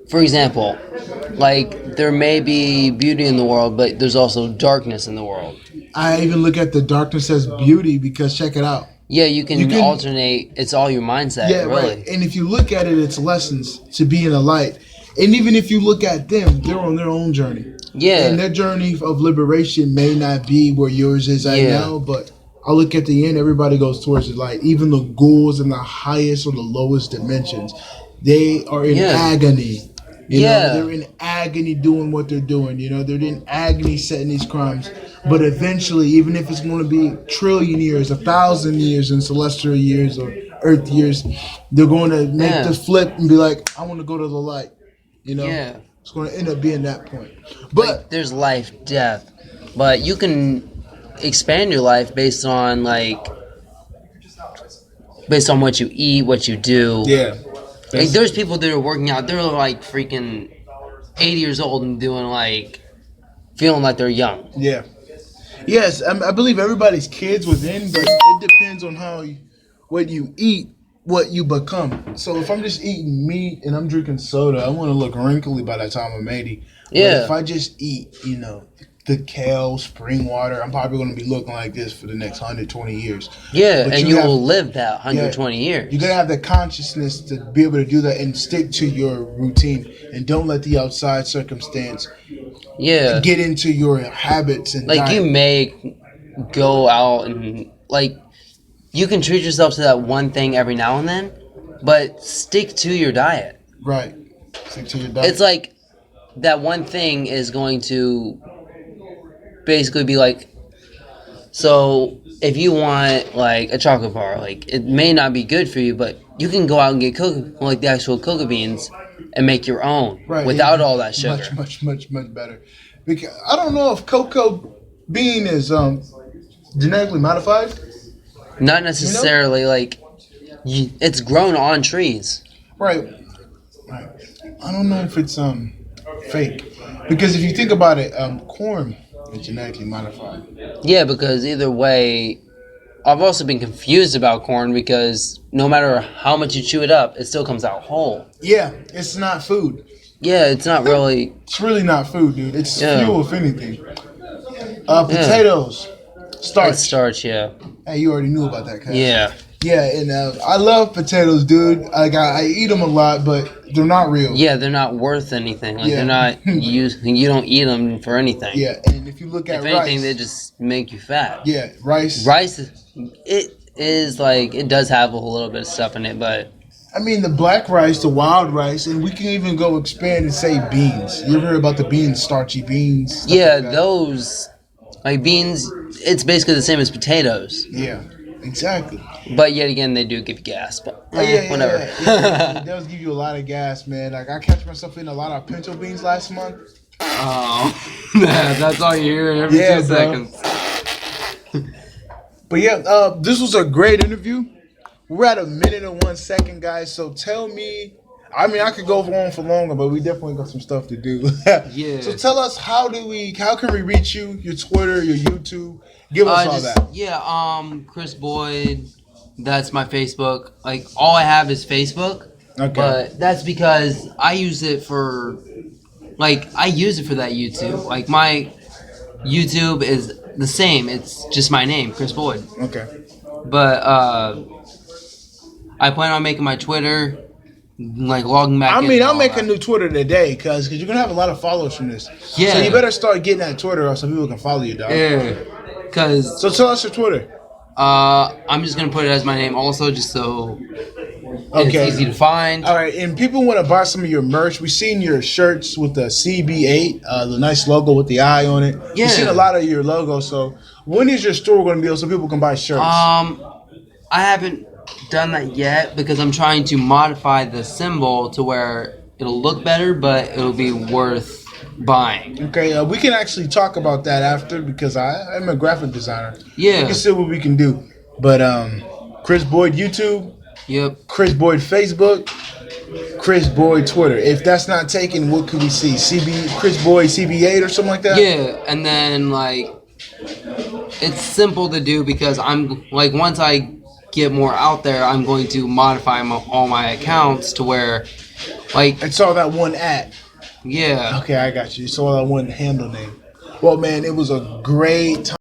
for example, like there may be beauty in the world, but there's also darkness in the world. I even look at the darkness as beauty because check it out. Yeah, you can alternate. It's all your mindset, really. Right. And if you look at it, it's lessons to be in the light. And even if you look at them, they're on their own journey. Yeah. And their journey of liberation may not be where yours is right now, but I look at the end, everybody goes towards the light. Even the ghouls in the highest or the lowest dimensions, they are in agony. You know, they're in agony doing what they're doing. You know, they're in agony setting these crimes. But eventually, even if it's going to be 1 trillion years, 1,000 years in celestial years or earth years, they're going to make the flip and be like, I want to go to the light. You know, it's going to end up being that point. But like, there's life, death, but you can expand your life based on what you eat, what you do. Yeah. Like there's people that are working out. They're like freaking 80 years old and doing like feeling like they're young. Yeah. Yes, I believe everybody's kids within, but it depends on what you eat, what you become. So if I'm just eating meat and I'm drinking soda, I want to look wrinkly by the time I'm 80. Yeah. But if I just eat, the kale, spring water, I'm probably going to be looking like this for the next 120 years. Yeah, But and you will live that 120 years. You got to have the consciousness to be able to do that and stick to your routine and don't let the outside circumstance get into your habits and like diet. You may go out and you can treat yourself to that one thing every now and then, but stick to your diet. Right. Stick to your diet. It's like that one thing is going to basically be like, so if you want like a chocolate bar, like it may not be good for you, but you can go out and get the actual cocoa beans and make your own without all that sugar. Much better. Because I don't know if cocoa bean is genetically modified. Not necessarily. It's grown on trees. Right. I don't know if it's fake, because if you think about it, corn is genetically modified. Yeah, because either way, I've also been confused about corn because no matter how much you chew it up, it still comes out whole. Yeah, it's not food. Yeah, it's not really. It's really not food, dude. It's fuel, if anything. Potatoes, starch. It's starch, yeah. Hey, you already knew about that, Kyle. Yeah. Yeah, and I love potatoes, dude. Like I eat them a lot, but they're not real. Yeah, they're not worth anything. They're not used. You don't eat them for anything. Yeah, and if you look at rice, if anything, they just make you fat. Yeah, rice. Rice, it is it does have a little bit of stuff in it, but. I mean, the black rice, the wild rice, and we can even go expand and say beans. You ever heard about the beans, starchy beans? Yeah, those beans. It's basically the same as potatoes. Yeah. Exactly. But yet again, they do give you gas. But whatever. It does give you a lot of gas, man. Like I catch myself eating a lot of pinto beans last month. Oh, that's all you hear every 2 seconds. But this was a great interview. We're at 1 minute and 1 second, guys. So tell me. I mean, I could go on for longer, but we definitely got some stuff to do. Yeah. So tell us how can we reach you? Your Twitter, your YouTube. Give us all that. Yeah, Chris Boyd. That's my Facebook. All I have is Facebook. Okay. But that's because I use it for that YouTube. My YouTube is the same. It's just my name, Chris Boyd. Okay. But I plan on making my Twitter, logging back. I'll make a new Twitter today, because you're gonna have a lot of followers from this. Yeah. So you better start getting that Twitter so people can follow you, dog. Yeah. So tell us your Twitter. I'm just gonna put it as my name also, just so it's easy to find. All right, and people want to buy some of your merch. We've seen your shirts with the CB8, the nice logo with the eye on it. Yeah. We've seen a lot of your logo. So when is your store going to be able so people can buy shirts? I haven't done that yet because I'm trying to modify the symbol to where it'll look better, but it'll be worth buying. Okay, we can actually talk about that after, because I'm a graphic designer. Yeah. We can see what we can do. But Chris Boyd YouTube. Yep. Chris Boyd Facebook. Chris Boyd Twitter. If that's not taken, what could we see? Chris Boyd CB8 or something like that? Yeah, and then it's simple to do because I'm once I get more out there, I'm going to modify all my accounts to where it's all that one @ Yeah. Okay, I got you. It's all that one handle name. Well, man, it was a great time.